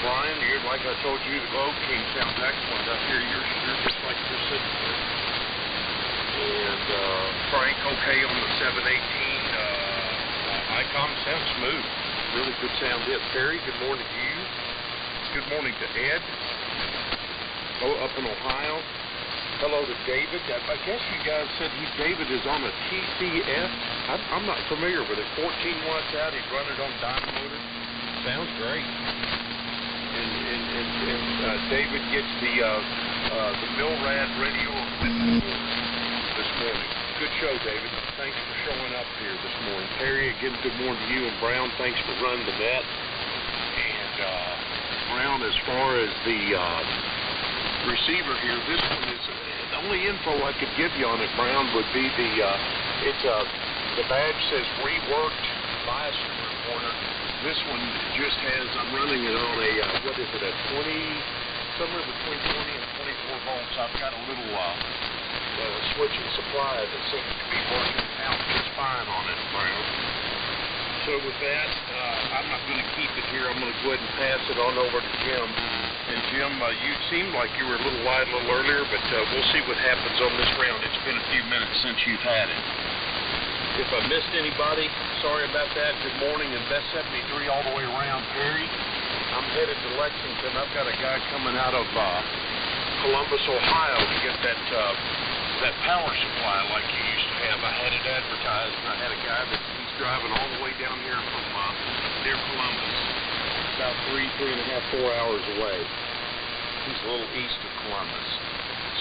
Brian, like I told you, the Globe King sounds excellent up here. You're just like you're sitting here. And Frank, okay on the 718. Icom sounds smooth. Really good sound. Yes, Terry, good morning to you. Good morning to Ed. Oh, up in Ohio. Hello to David. I guess you guys said David is on a TCS. I'm not familiar with it. 14 watts out. He's running on dyno motor. Sounds great. And David gets the Milrad radio equipment this morning. Good show, David. Thanks for showing up here this morning. Terry, again, good morning to you. And Brown, thanks for running the net. And Brown, as far as the receiver here, this one is the only info I could give you on it, Brown, would be the badge says reworked bias recorder. This one just has, I'm running it on a, what is it, a 20, somewhere between 20 and 24 volts. I've got a little switch and supply that seems to be working out just fine on it, Brown. So with that, I'm not going to keep it here. I'm going to go ahead and pass it on over to Jim. And Jim, you seemed like you were a little wide a little earlier, but we'll see what happens on this round. It's been a few minutes since you've had it. If I missed anybody, sorry about that. Good morning, and Best 73 all the way around, Perry. I'm headed to Lexington. I've got a guy coming out of Columbus, Ohio to get that power supply like you used to have. I had it advertised, and I had a guy he's driving all the way down here from near Columbus, about 3.5, 4 hours away. He's a little east of Columbus.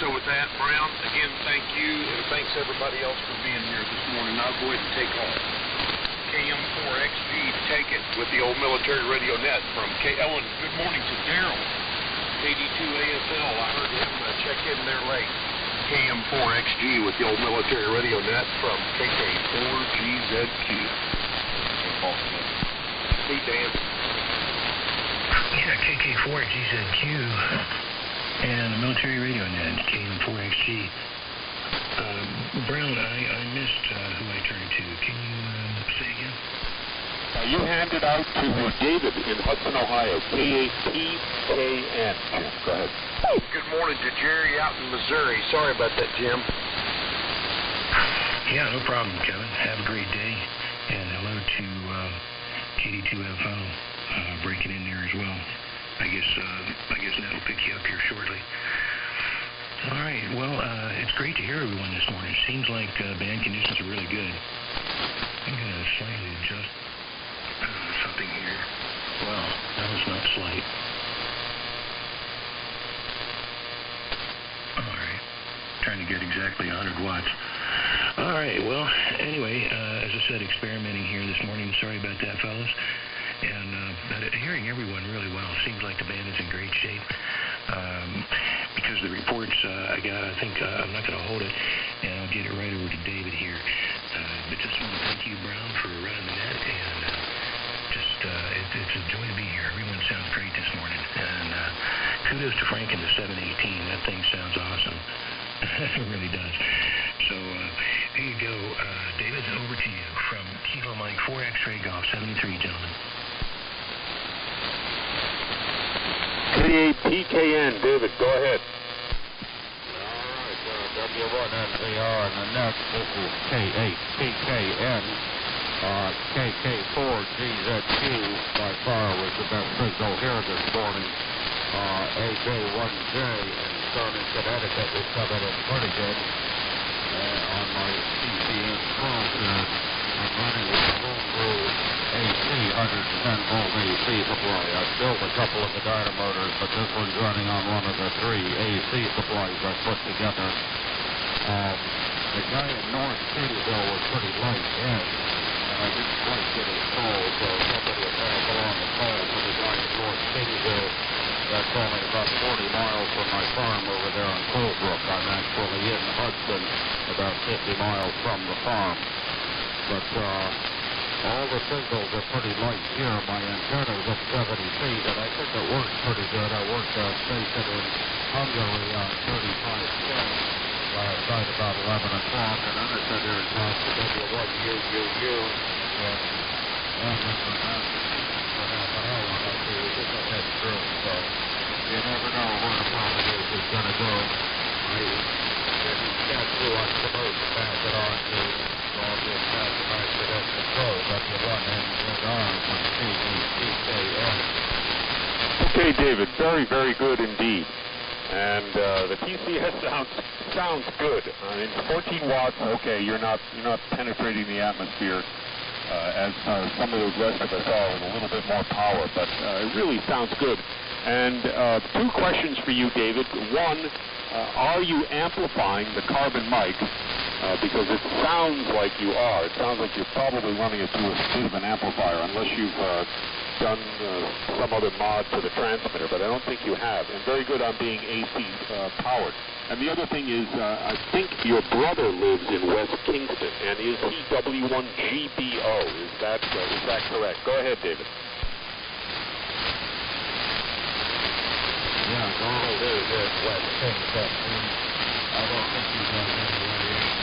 So with that, Brown, again, thank you, and thanks everybody else for being here this morning. I'll go ahead and take off. KM4XG, take it with the old military radio net from Ellen. Good morning to Daryl, KD2ASL. I heard him check in there late. KM4XG with the old military radio net from KK4GZQ. See, Dan. Yeah, KK4GZQ. And the military radio net, KM4XG. Brown, I missed who I turned to. Can you say again? You handed out to David in Hudson, Ohio, KAPKN. Go ahead. Good morning to Jerry out in Missouri. Sorry about that, Jim. Yeah, no problem, Kevin. Have a great day. And hello to KD2FO breaking in there as well. I guess Ned will pick you up here shortly. All right. Well, it's great to hear everyone this morning. Seems like band conditions are really good. I'm going to slightly adjust something here. Well, that was not slight. All right. Trying to get exactly 100 watts. All right. Well, anyway, as I said, experimenting here this morning. Sorry about that, fellas. And hearing everyone really well. Seems like the band is in great shape. Because the reports I got, I think I'm not going to hold it, and I'll get it right over to David here. But just want to thank you, Brown, for running the net, and it's a joy to be here. Everyone sounds great this morning. And kudos to Frank in the 718. That thing sounds awesome. It really does. So here you go. David, over to you from Kilo Mike 4 X-Ray Golf 73, gentlemen. KAPKN, David, go ahead. All right, W1NCR and the next, this is KAPKN. KK4GZQ by far was the best signal here this morning. AJ1J in Stoney, Connecticut is coming in pretty good. On my TCN 12 here, I'm running with a full through AC, 110 volt AC supply. I've built a couple of the dyno motors, but this one's running on one of the 3 AC supplies I've put together. The guy in North Cityville was pretty light in, and I didn't quite get his call, so somebody will pass along the call for the guy in North Cityville. That's only about 40 miles from my farm over there in Colebrook. I'm actually in Hudson, about 50 miles from the farm. But all the signals are pretty light here. My antenna's up 70 feet, and I think it works pretty good. I worked a station in Hungary on 3510 last night about 11 o'clock, and then I said here in talk to W1UUU, and then for half an hour, I said, we just had through. So you never know where the propagate is going to go. If you got through on promote to pass it on to all the classified cadet control, W1NZR from CBCKN. Okay, David, very, very good indeed. And the TCS sounds good. I mean, 14 watts. Okay, you're not penetrating the atmosphere as some of the rest of us are with a little bit more power, but it really sounds good. And two questions for you, David. One, are you amplifying the carbon mic? Because it sounds like you are. It sounds like you're probably running it through a bit of an amplifier, unless you've done some other mod to the transmitter, but I don't think you have. And very good on being AC powered. And the other thing is, I think your brother lives in West Kingston, and is he W1GBO? Is that correct? Go ahead, David. Yeah, Donald is in West Kingston. I don't think he does any radiation.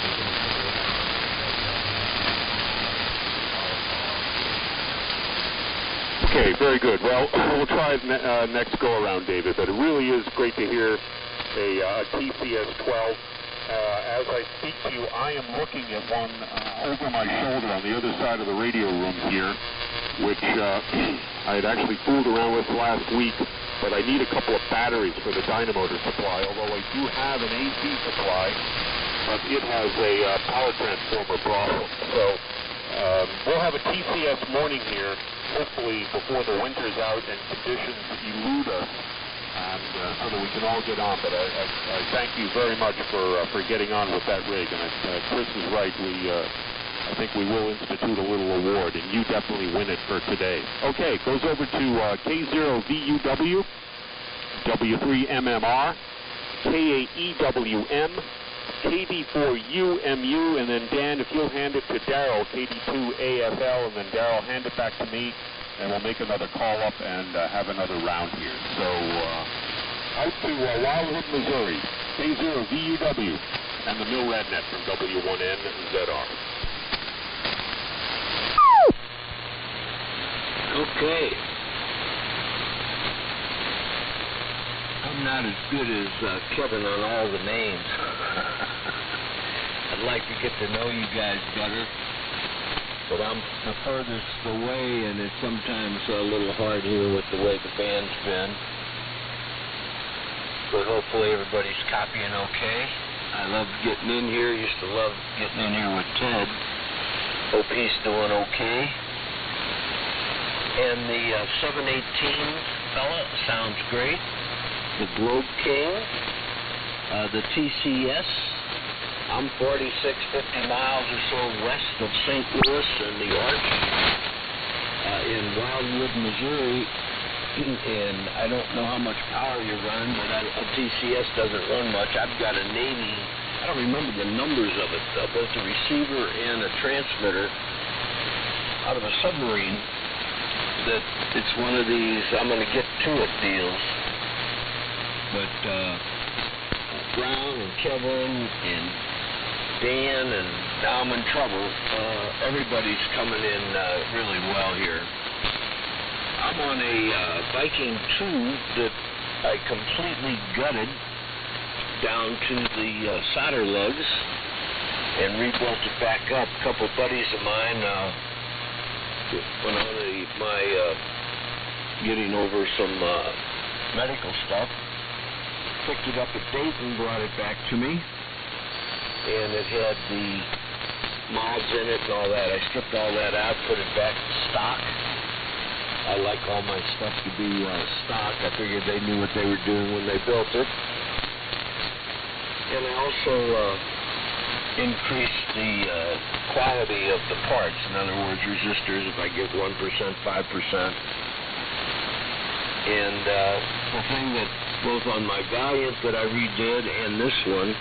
Okay, very good. Well, we'll try it next go-around, David, but it really is great to hear a TCS-12. As I speak to you, I am looking at one over my shoulder on the other side of the radio room here, which I had actually fooled around with last week, but I need a couple of batteries for the dynamotor supply, although I do have an AC supply, but it has a power transformer problem. So we'll have a TCS morning here, hopefully before the winter's out and conditions elude us, and so that we can all get on. But I thank you very much for getting on with that rig, and Chris is right. I think we will institute a little award, and you definitely win it for today. Okay, goes over to K0VUW, W3MMR, KAEWM, KD4UMU, and then Dan, if you'll hand it to Daryl, KD2AFL, and then Daryl, hand it back to me, and we'll make another call up and have another round here. So out to Wildwood, Missouri, K0VUW, and the Milradnet from W1NZR. Okay. I'm not as good as Kevin on all the names. I'd like to get to know you guys better, but I'm the furthest away, and it's sometimes a little hard here with the way the band's been. But hopefully everybody's copying okay. I love getting in here. Used to love getting in here with Ted. Hope he's doing okay. And the 718 fella sounds great. The Globe King, the TCS. I'm 46-50 miles or so west of St. Louis and the Arch in Wildwood, Missouri. And I don't know how much power you're running, but a TCS doesn't run much. I've got a Navy, I don't remember the numbers of it, both a receiver and a transmitter out of a submarine. That it's one of these I'm going to get to it deals. But Brown and Kevin and Dan, and now I'm in trouble. Everybody's coming in really well here. I'm on a Viking 2 that I completely gutted down to the solder lugs and rebuilt it back up. A couple buddies of mine went on my getting over some medical stuff, picked it up at Dayton, brought it back to me, and it had the mods in it and all that. I stripped all that out, put it back to stock. I like all my stuff to be stock. I figured they knew what they were doing when they built it. And I also increased the quality of the parts. In other words, resistors, if I get 1%, 5%. And the thing that both on my Valiant that I redid and this one,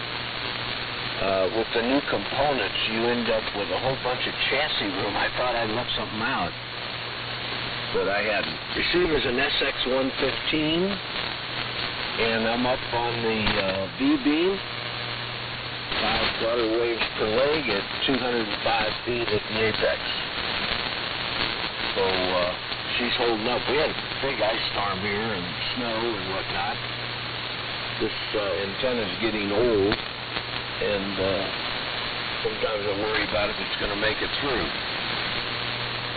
with the new components, you end up with a whole bunch of chassis room. I thought I left something out, but I hadn't. Receiver's an SX115, and I'm up on the V-beam, 5 flutter waves per leg at 205 feet at the apex. So she's holding up. We had a big ice storm here and snow and whatnot. This antenna's getting old, and sometimes I worry about if it's going to make it through.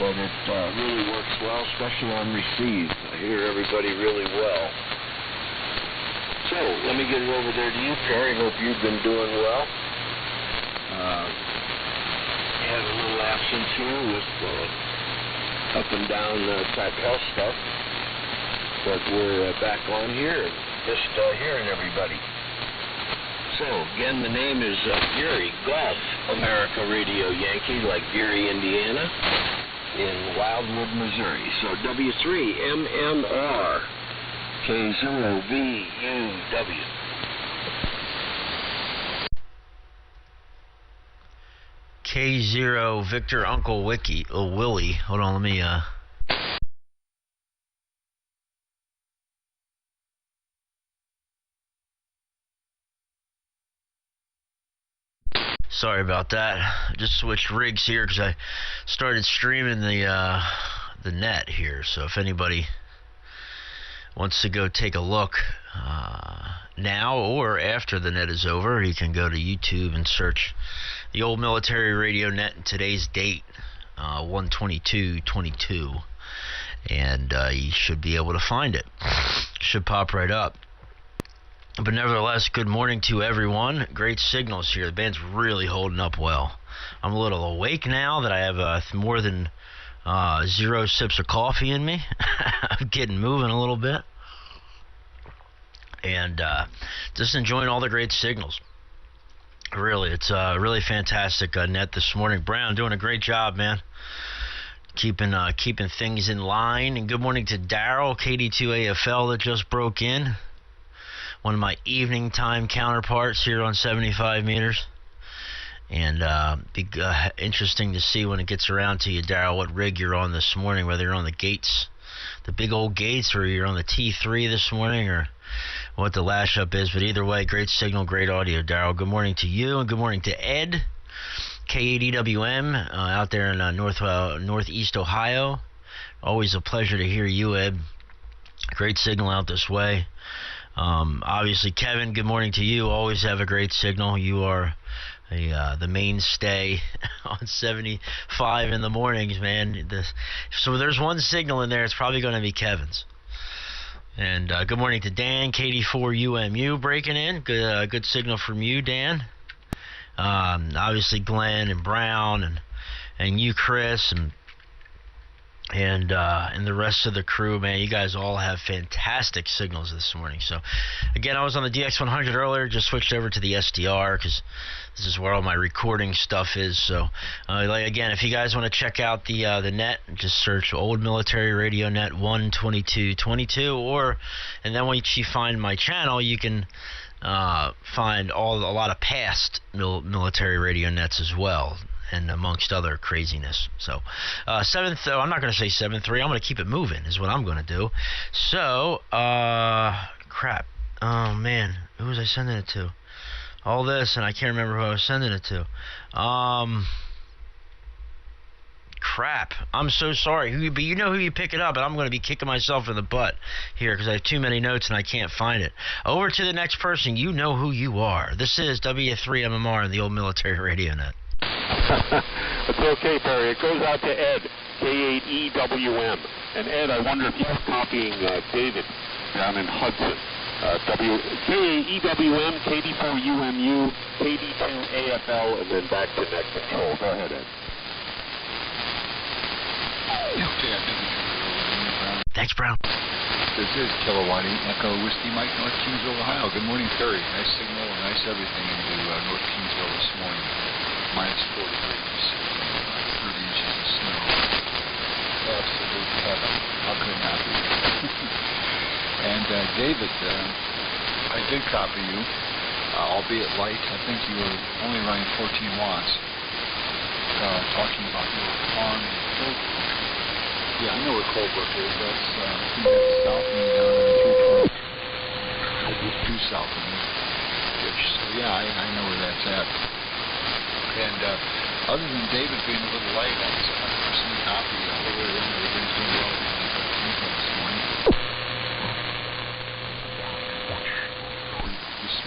But it really works well, especially on receive. I hear everybody really well. So, let me get it over there to you, Perry. Hope you've been doing well. Had a little absence here with up and down type health stuff. But we're back on here, just hearing everybody. So, again, the name is Gary Golf America Radio Yankee, like Gary, Indiana, in Wildwood, Missouri. So, W3MMR K0VUW. K0 Victor Uncle Willie. Hold on, let me sorry about that. I just switched rigs here because I started streaming the net here. So if anybody wants to go take a look now or after the net is over, you can go to YouTube and search the Old Military Radio Net in today's date, 1/22/22, and you should be able to find it. Should pop right up. But nevertheless, good morning to everyone. Great signals here. The band's really holding up well. I'm a little awake now that I have more than 0 sips of coffee in me. I'm getting moving a little bit. And just enjoying all the great signals. Really, it's a really fantastic net this morning. Brown doing a great job, man. Keeping things in line. And good morning to Daryl, KD2AFL, that just broke in. One of my evening time counterparts here on 75 meters. And be interesting to see when it gets around to you, Daryl, what rig you're on this morning, whether you're on the Gates, the big old Gates, or you're on the T3 this morning, or what the lash up is. But either way, great signal, great audio, Daryl. Good morning to you, and good morning to Ed, K80WM, out there in northeast Ohio. Always a pleasure to hear you, Ed. Great signal out this way. Obviously, Kevin, good morning to you. Always have a great signal. You are the mainstay on 75 in the mornings, man. So there's one signal in there. It's probably going to be Kevin's. And good morning to Dan, KD4UMU breaking in. Good signal from you, Dan. Obviously, Glenn and Brown and you, Chris, and the rest of the crew, man. You guys all have fantastic signals this morning. So, again, I was on the DX100 earlier, just switched over to the SDR because this is where all my recording stuff is. So, again, if you guys want to check out the net, just search Old Military Radio Net 1/22/22, and then once you find my channel, you can find a lot of past military radio nets as well, and amongst other craziness. So, I'm not going to say 7-3. I'm going to keep it moving is what I'm going to do. So, crap. Oh, man. Who was I sending it to? All this, and I can't remember who I was sending it to. Crap. I'm so sorry. But you know who you pick it up, and I'm going to be kicking myself in the butt here because I have too many notes and I can't find it. Over to the next person. You know who you are. This is W3MMR in the Old Military Radio Net. It's okay, Perry. It goes out to Ed, K8EWM. And Ed, I wonder if you're copying David down in Hudson. K8EWM, KD4UMU, KD2AFL, and then back to net control. Go ahead, Ed. Thanks, Brown. This is Kilowatt Echo Whiskey Mike, North Kingsville, Ohio. Good morning, Terry. Nice signal and nice everything into North Kingsville this morning. Minus 4 degrees, 30 inches of snow. Absolute heaven. How could it not be? And David, I did copy you, albeit light. I think you were only running 14 watts. Talking about your farm in Coldbrook. Yeah, I know where Coldbrook is. That's south of me down in 220. Just due south of me. So yeah, I know where that's at. And other than David being a little light, I was 100% copy all the way around. Everything's doing well.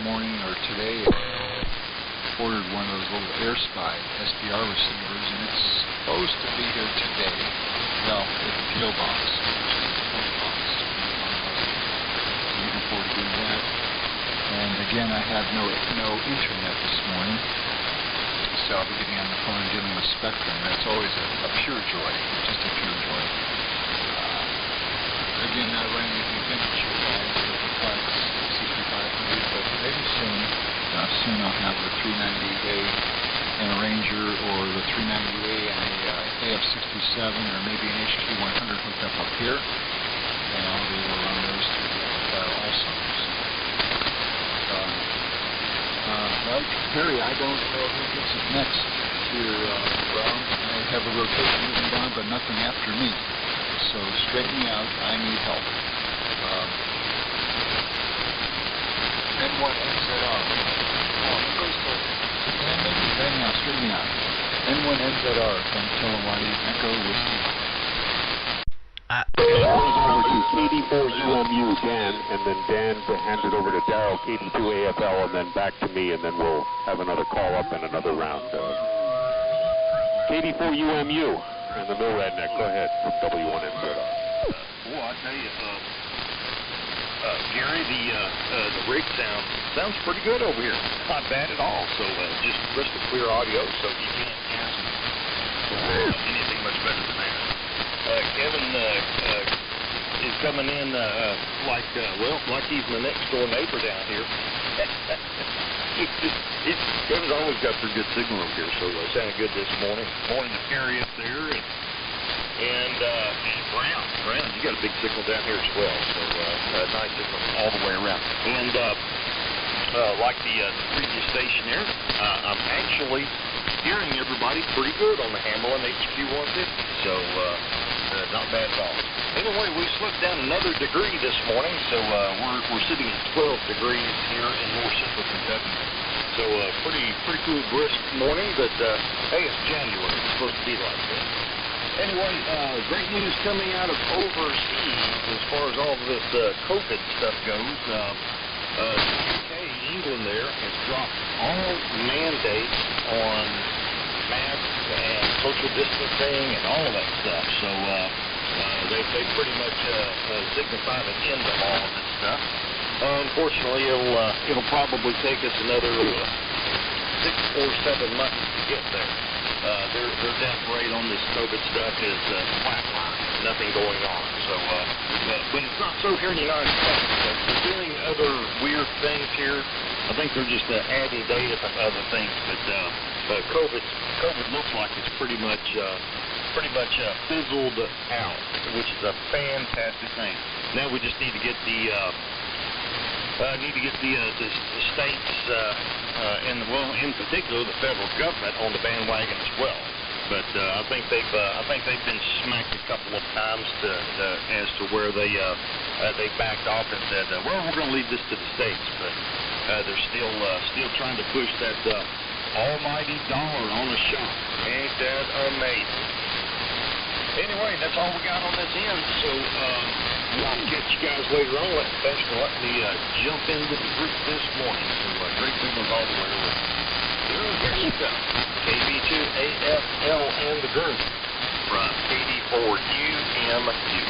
morning or today. Ordered one of those little Air Spy SPR receivers, and it's supposed to be here today. Well, at the PO box. Looking forward to doing that. And again, I have no internet this morning, so I'll be getting on the phone and giving them a Spectrum. That's always a pure joy, just a pure joy. Again, not running anything vintage here, guys. It looks like 6500, but maybe soon. Soon I'll have the 390A and a Ranger, or the 390A and a AF67, or maybe an HQ100 hooked up here, and I'll be able to run those through also. Right, Perry, I don't know who gets it next here, Brown. I have a rotation moving down, but nothing after me. So straighten me out. I need help. N1 NZR. Straighten me out. N1 NZR from Chilliwacky, Echo Whiskey. Over to KD4UMU, Dan, and then Dan to hand it over to Darryl, KD2AFL, and then back to me, and then we'll have another call up and another round. KD4UMU and the Mill Redneck. Go ahead, W1NZR. Well, I tell you, Gary, the rig sounds pretty good over here. Not bad at all. So just crystal clear audio, so you can't ask anything much better than that. Kevin is coming in like he's my next door neighbor down here. Kevin's always got pretty good signal over here, so it sounded good this morning. Morning to Perry up there, and Brown, you got a big signal down here as well, so nice signal all the way around. And like the previous station there, I'm actually hearing everybody pretty good on the Hamlin HQ150, so not bad at all. Anyway, we slipped down another degree this morning, so we're sitting at 12 degrees here in north central Kentucky. So pretty cool, brisk morning, but hey, it's January. It's supposed to be like that. Anyway, great news coming out of overseas as far as all of this COVID stuff goes. UK, England there, has dropped all mandates on masks and social distancing and all of that stuff. So they pretty much signified an end of all of this stuff. Unfortunately, it'll probably take us another 6 or 7 months to get there. Their death rate on this COVID stuff is flatline, nothing going on. So, but it's not so here in the United States. They're doing other weird things here. I think they're just adding data to other things. But COVID looks like it's pretty much fizzled out, which is a fantastic thing. Now we just need to get the states and in particular the federal government on the bandwagon as well. But I think they've been smacked a couple of times as to where they backed off and said, well, we're going to leave this to the states. But they're still trying to push that almighty dollar on the shop. Ain't that amazing? Anyway, that's all we got on this end. So I'll catch you guys later on. Thanks for letting me jump into the group this morning. So great signals all the way around. Here you go. KB2AFL and the group from KD4UMU.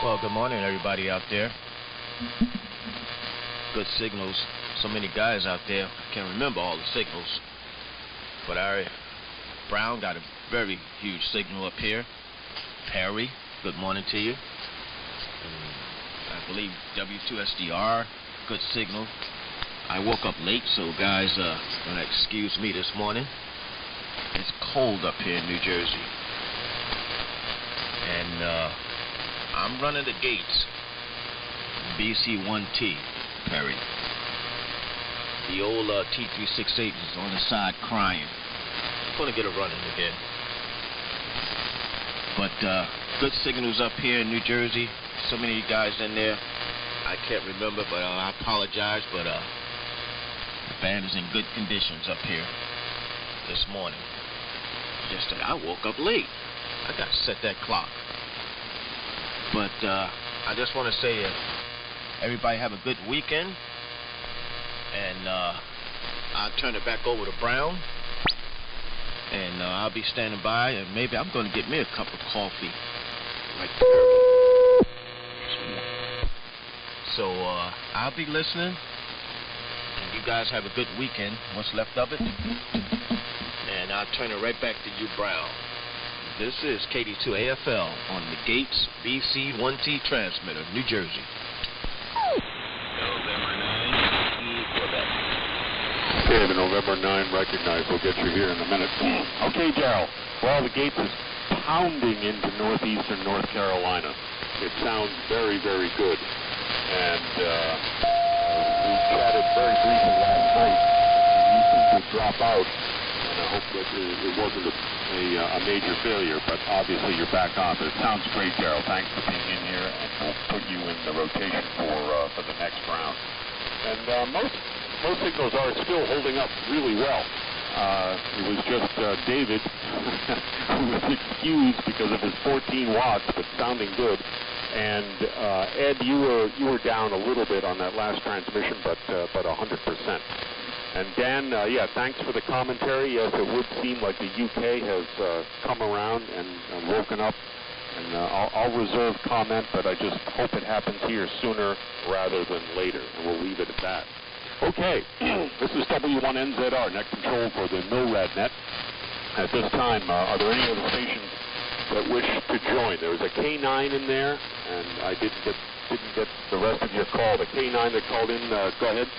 Well, good morning, everybody out there. Good signals. So many guys out there. I can't remember all the signals. But Brown got a very huge signal up here. Perry, good morning to you. I believe W2SDR, good signal. I woke up late, so guys, gonna excuse me this morning. It's cold up here in New Jersey. And I'm running the gates. BC1T, Perry. The old T368 is on the side crying. I'm gonna get a running again. But good signals up here in New Jersey. So many guys in there. I can't remember, but I apologize. But the band is in good conditions up here this morning. Yesterday I woke up late. I gotta set that clock. But I just want to say everybody have a good weekend. And I'll turn it back over to Brown. And I'll be standing by, and maybe I'm going to get me a cup of coffee. Like so I'll be listening. And you guys have a good weekend. What's left of it. And I'll turn it right back to you, Brown. This is KD2 AFL on the Gates BC1T transmitter, New Jersey. November 9, Quebec. Okay, the November 9 recognized. We'll get you here in a minute. Okay, Darryl. Well, the Gates is pounding into northeastern North Carolina. It sounds very, very good. And we chatted very briefly last night. You seemed to drop out. And I hope that it wasn't a major failure, but obviously you're back on. But it sounds great, Darryl. Thanks for being in here, and we'll put you in the rotation for the next round. And most signals are still holding up really well. It was just David who was excused because of his 14 watts, but sounding good. And Ed, you were down a little bit on that last transmission, but 100%. And Dan, yeah, thanks for the commentary. Yes, it would seem like the UK has come around and woken up. And I'll reserve comment, but I just hope it happens here sooner rather than later. And we'll leave it at that. Okay, this is W1NZR, net control for the NORAD net. At this time, are there any other stations that wish to join? There was a K9 in there, and I didn't get the rest of your call. The K9 that called in, go ahead.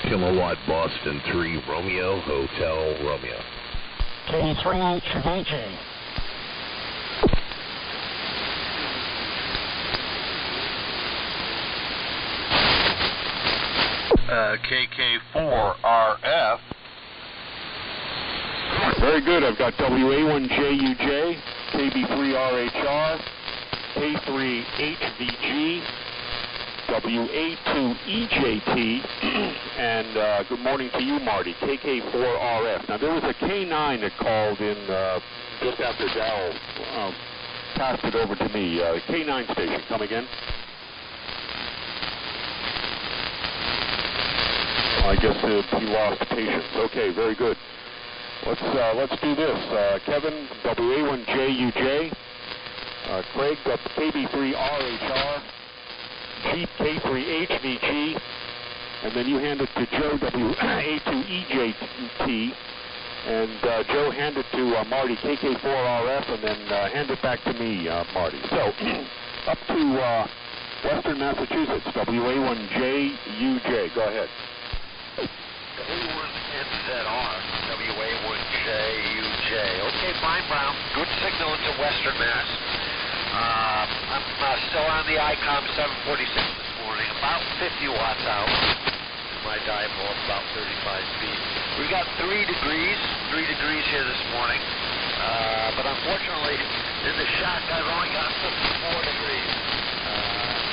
Kilowatt Boston 3 Romeo Hotel Romeo. K38 VJ. KK4RF. Very good. I've got WA1JUJ, KB3RHR, K3HVG, WA2EJT, and good morning to you, Marty, KK4RF. Now, there was a K9 that called in just after Darryl passed it over to me. K9 station, come again. I guess he lost patience. Okay, very good. Let's do this. Kevin, WA1JUJ, Craig, KB3RHR, Jeep K3HVG, and then you hand it to Joe, WA2EJT, and Joe hand it to Marty, KK4RF, and then hand it back to me, Marty. So, up to Western Massachusetts, WA1JUJ. Go ahead. W1NZR, WA1JUJ. Okay, fine, Brown. Good signal into Western Mass. I'm still on the ICOM 746 this morning, about 50 watts out. My dipole about 35 feet. We got 3 degrees here this morning. But unfortunately, in the shack, I've only got 54 degrees. So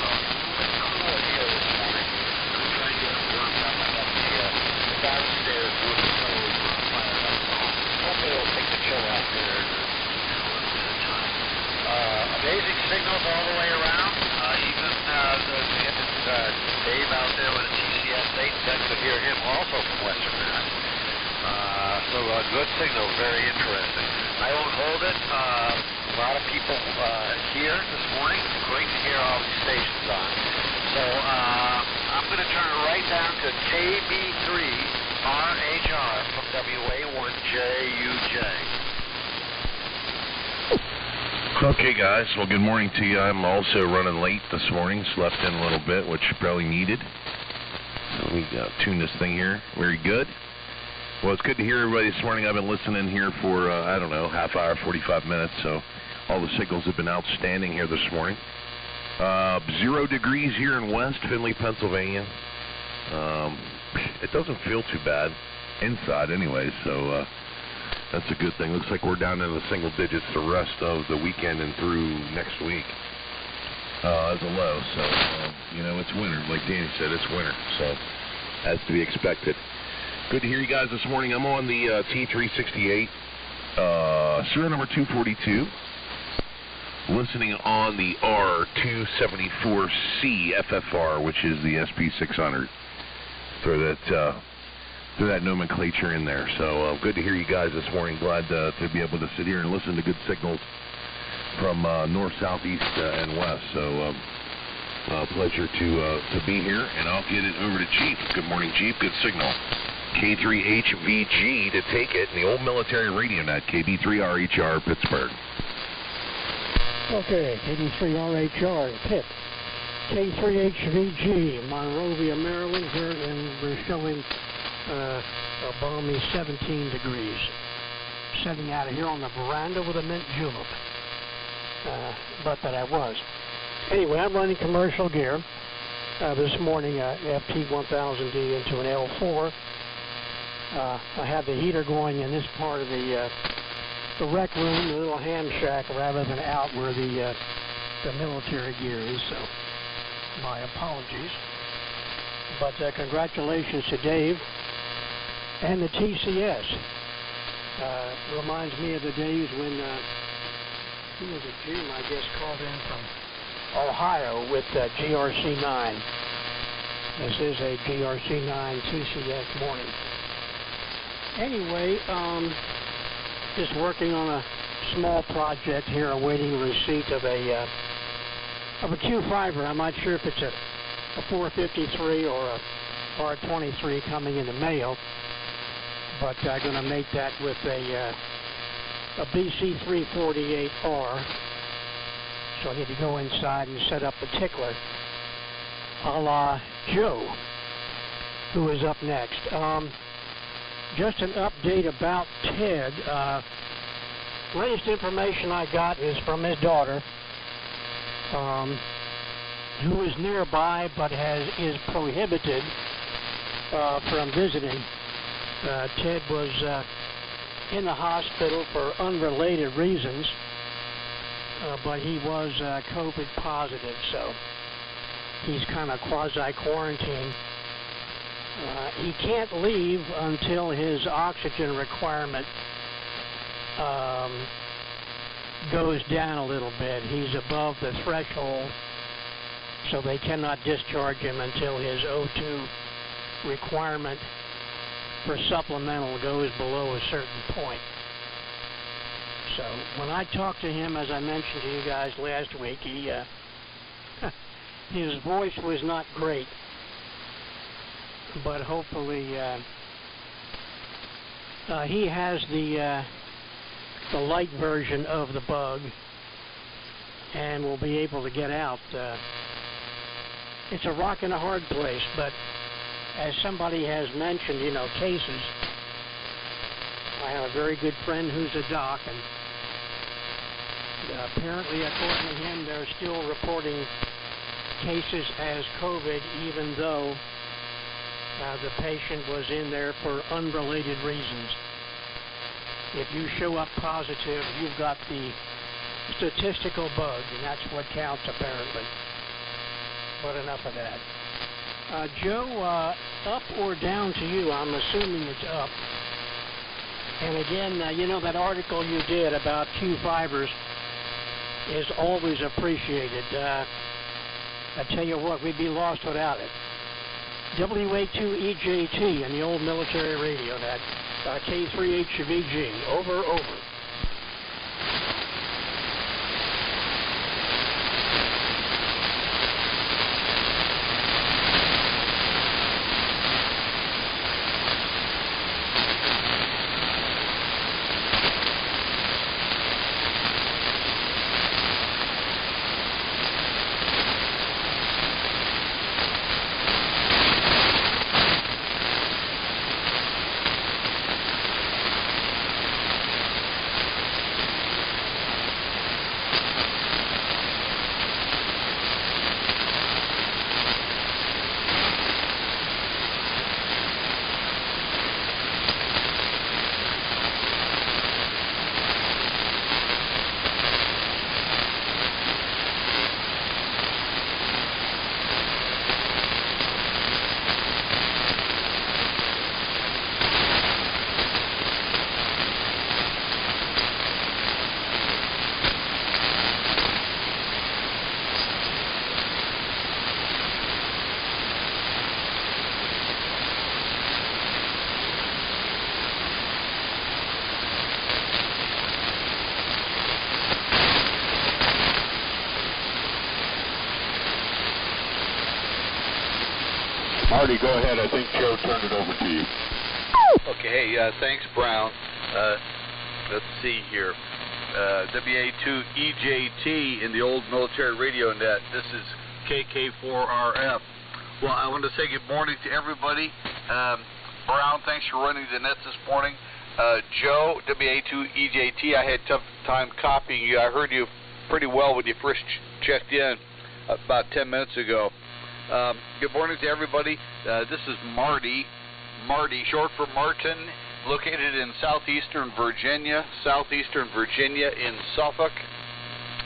it's a little bit cool here this morning. I'm trying to get it warmed up. I got the downstairs wood stove fired up. So hopefully it'll take the chill out there in a little bit of time. Amazing signals all the way around. Even Dave out there with a TCS 810 could hear him also from Western Mass. So good signal, very interesting. I won't hold it. A lot of people here this morning. Great to hear all these stations on. So I'm going to turn it right down to KB3RHR from WA1JUJ. Okay, guys. Well, good morning to you. I'm also running late this morning. Slept in a little bit, which probably needed. So we tune this thing here. Very good. Well, it's good to hear everybody this morning. I've been listening here for, I don't know, half hour, 45 minutes. So all the signals have been outstanding here this morning. 0 degrees here in West Findlay, Pennsylvania. It doesn't feel too bad inside anyway, so that's a good thing. Looks like we're down in the single digits the rest of the weekend and through next week as a low. So, it's winter. Like Danny said, it's winter, so as to be expected. Good to hear you guys this morning. I'm on the T368 serial number 242. Listening on the R274C FFR, which is the SP600. Throw that nomenclature in there. So good to hear you guys this morning. Glad to be able to sit here and listen to good signals from north, south, east, and west. So pleasure to be here, and I'll get it over to Chief. Good morning, Chief. Good signal. K3HVG to take it in the old military radio net, KB3RHR Pittsburgh. Okay, KB3RHR Pitt. K3HVG, Monrovia, Maryland, here, and we're showing a balmy 17 degrees. Sitting out of here on the veranda with a mint julep. But that I was. Anyway, I'm running commercial gear. This morning, FT1000D into an L4. I have the heater going in this part of the rec room, the little ham shack, rather than out where the military gear is. So, my apologies. But congratulations to Dave and the TCS. Reminds me of the days when he was a Jim, I guess, called in from Ohio with GRC9. This is a GRC9 TCS morning. Anyway, just working on a small project here, awaiting receipt of a Q fiber. I'm not sure if it's a 453 or a R23 coming in the mail, but I'm going to make that with a BC348R. So I need to go inside and set up the tickler, a la Joe, who is up next. Just an update about Ted. Latest information I got is from his daughter, who is nearby but is prohibited from visiting. Ted was in the hospital for unrelated reasons, but he was COVID positive, so he's kind of quasi-quarantined. He can't leave until his oxygen requirement goes down a little bit. He's above the threshold, so they cannot discharge him until his O2 requirement for supplemental goes below a certain point. So when I talked to him, as I mentioned to you guys last week, his voice was not great, but hopefully he has the light version of the bug and will be able to get out. It's a rock and a hard place, but as somebody has mentioned, cases. I have a very good friend who's a doc, and apparently, according to him, they're still reporting cases as COVID, even though the patient was in there for unrelated reasons. If you show up positive, you've got the statistical bug, and that's what counts, apparently. But enough of that. Joe, up or down to you? I'm assuming it's up. And again, that article you did about Q fibers is always appreciated. I tell you what, we'd be lost without it. WA2EJT in the old military radio, that K3HVG. Over. Marty, go ahead. I think Joe turned it over to you. Okay, hey, thanks, Brown. Let's see here. WA2EJT in the old military radio net. This is KK4RF. Well, I want to say good morning to everybody. Brown, thanks for running the nets this morning. Joe, WA2EJT, I had a tough time copying you. I heard you pretty well when you first checked in about 10 minutes ago. Good morning to everybody. This is Marty, short for Martin, located in southeastern Virginia in Suffolk.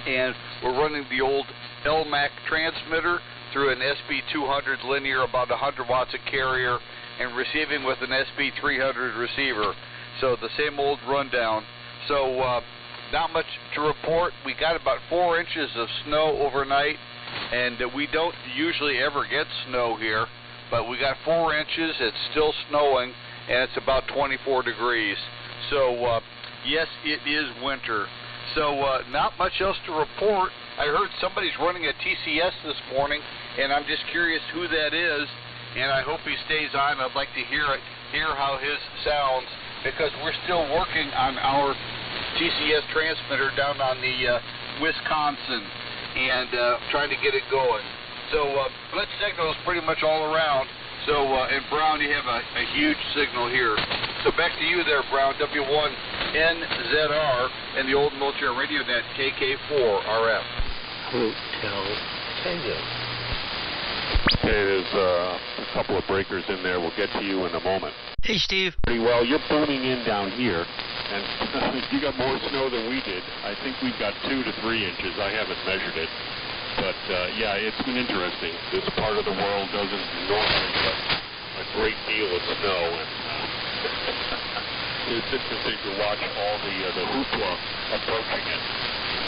And we're running the old LMAC transmitter through an SB200 linear, about 100 watts a carrier, and receiving with an SB300 receiver. So the same old rundown. So not much to report. We got about 4 inches of snow overnight, and we don't usually ever get snow here, but we got 4 inches. It's still snowing, and it's about 24 degrees. So yes, it is winter. So not much else to report. I heard somebody's running a TCS this morning, and I'm just curious who that is, and I hope he stays on. I'd like to hear how his sounds, because we're still working on our TCS transmitter down on the Wisconsin, and trying to get it going. So good signals pretty much all around. So, and Brown, you have a huge signal here. So back to you there, Brown, W1NZR, and the old military radio net, KK4RF. Hotel Tango. Okay, there's a couple of breakers in there. We'll get to you in a moment. Hey, Steve. Pretty well. You're booming in down here, and you got more snow than we did. I think we've got 2 to 3 inches. I haven't measured it. But, yeah, it's been interesting. This part of the world doesn't normally get a great deal of snow, and it's interesting to watch all the hoopla approaching it.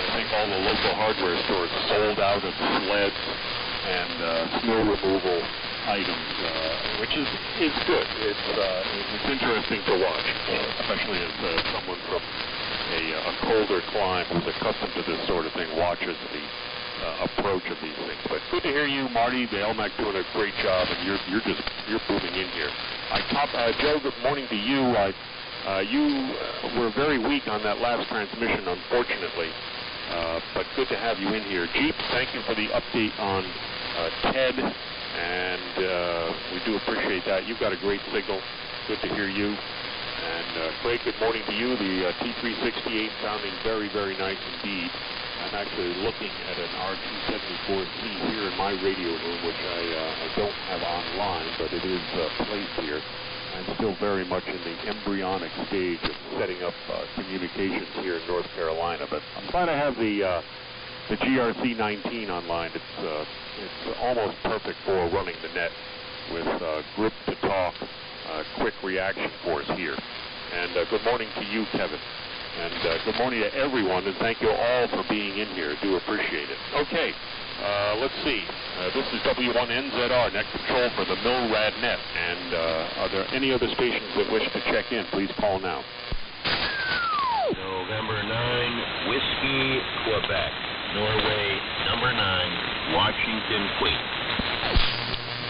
I think all the local hardware stores sold out of sleds and snow removal items, which is good. It's interesting to watch, especially as someone from a colder clime who's accustomed to this sort of thing watches the approach of these things. But good to hear you, Marty. The LMAC doing a great job, and you're booming in here. Joe, good morning to you. You were very weak on that last transmission, unfortunately, but good to have you in here. Jeep, thank you for the update on Ted, and we do appreciate that. You've got a great signal. Good to hear you. And Craig, good morning to you. The T368 sounding very, very nice indeed. I'm actually looking at an R274C here in my radio room, which I don't have online, but it is placed here. I'm still very much in the embryonic stage of setting up communications here in North Carolina, but I'm glad I have the GRC-19 online. It's almost perfect for running the net with grip to talk, quick reaction force here. And good morning to you, Kevin. And good morning to everyone, and thank you all for being in here. Do appreciate it. Okay, let's see. This is W1NZR, net control for the MILRAD net. And are there any other stations that wish to check in? Please call now. November 9, Whiskey, Quebec. Norway, number 9, Washington, Queen.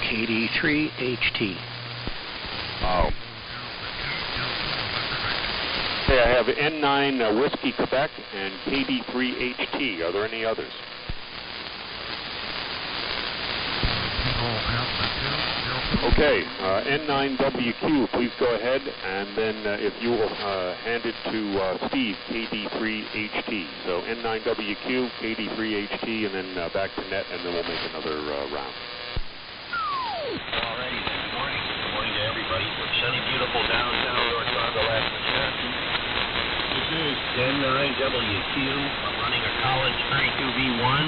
KD3HT. Oh. Okay, I have N9 Whiskey, Quebec, and KD3HT. Are there any others? Okay, N9WQ, please go ahead, and then if you will hand it to Steve, KD3HT. So N9WQ, KD3HT, and then back to net, and then we'll make another round. Alrighty, good morning. Good morning to everybody from sunny, beautiful downtown North Congo, Wisconsin. This is N9WQ. I'm running a Collins 32V1.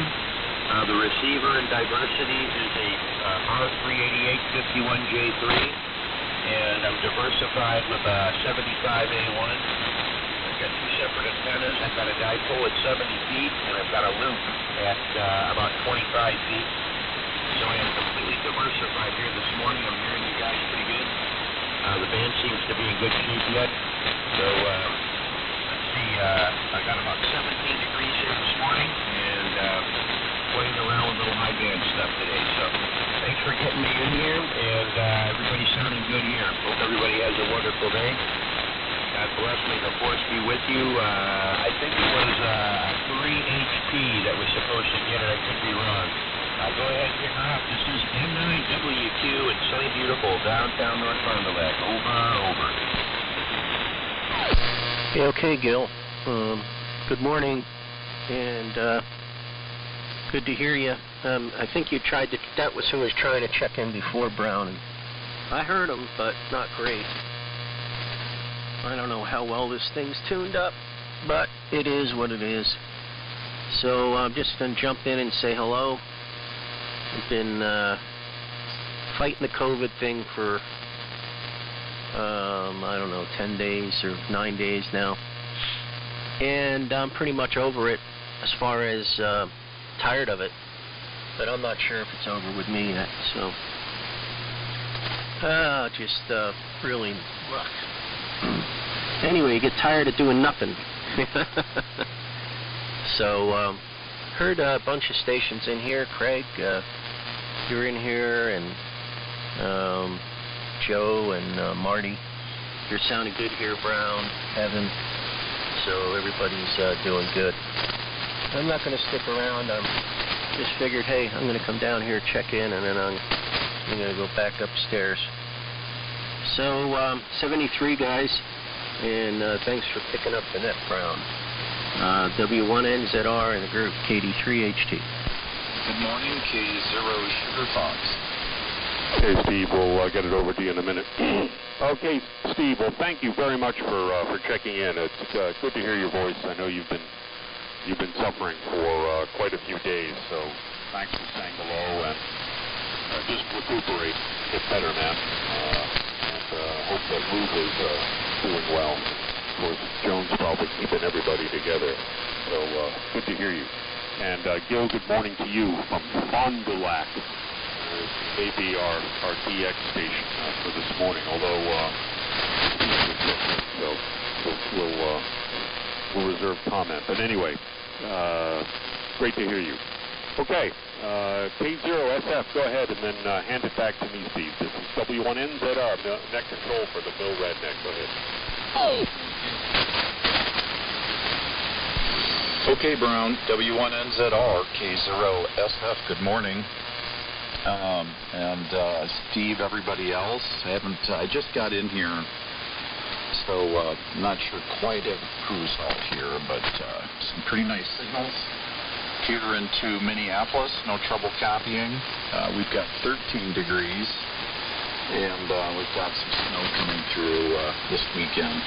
The receiver in diversity is a R388-51J3, and I'm diversified with a 75A1. I've got 2 separate antennas. I've got a dipole at 70 feet, and I've got a loop at about 25 feet. So I am completely diversified here this morning. I'm hearing you guys pretty good. The band seems to be in good shape yet. So let's see, I got about 17 degrees here this morning, and playing around with a little high band stuff today. So thanks for getting me in here, and everybody's sounding good here. Hope everybody has a wonderful day. God bless, may the force be with you. I think it was 3 HP that was supposed to get it. I could be wrong. Go ahead and pick her up. This is N9WQ in sunny, beautiful downtown North Fond du Lac. Over. Okay, Gil. Good morning, and good to hear you. I think you tried to. That was who was trying to check in before Brown. And I heard him, but not great. I don't know how well this thing's tuned up, but it is what it is. So I'm just going to jump in and say hello. I've been fighting the COVID thing for, I don't know, 10 days or 9 days now. And I'm pretty much over it as far as tired of it. But I'm not sure if it's over with me yet. So, just really rough. Anyway, you get tired of doing nothing. So, heard a bunch of stations in here. Craig, you're in here, and Joe and Marty. You're sounding good here, Brown, Evan. So everybody's doing good. I'm not going to stick around. I just figured, hey, I'm going to come down here, check in, and then I'm going to go back upstairs. So, 73 guys. And thanks for picking up the net, Brown. W1NZR in the group, KD3HT. Good morning, K0 Sugar Fox. Hey, Steve, we'll get it over to you in a minute. Okay, Steve, well, thank you very much for checking in. It's good to hear your voice. I know you've been suffering for quite a few days, so thanks for saying hello, and just recuperate, get better, man. And hope that Luke is doing well. Of course, Joan's probably keeping everybody together, so good to hear you. And Gil, good morning to you from Fond du Lac. Maybe our DX station for this morning, although so we'll reserve comment. But anyway, great to hear you. Okay, K0SF, go ahead and then hand it back to me, Steve. This is W1NZR, net control for the Mill Redneck. Go ahead. Oh. Okay, Brown, W1NZR, K0SF, good morning. And Steve, everybody else, I just got in here, so not sure quite of cruise out here, but some pretty nice signals here into Minneapolis, no trouble copying. We've got 13 degrees, and we've got some snow coming through this weekend.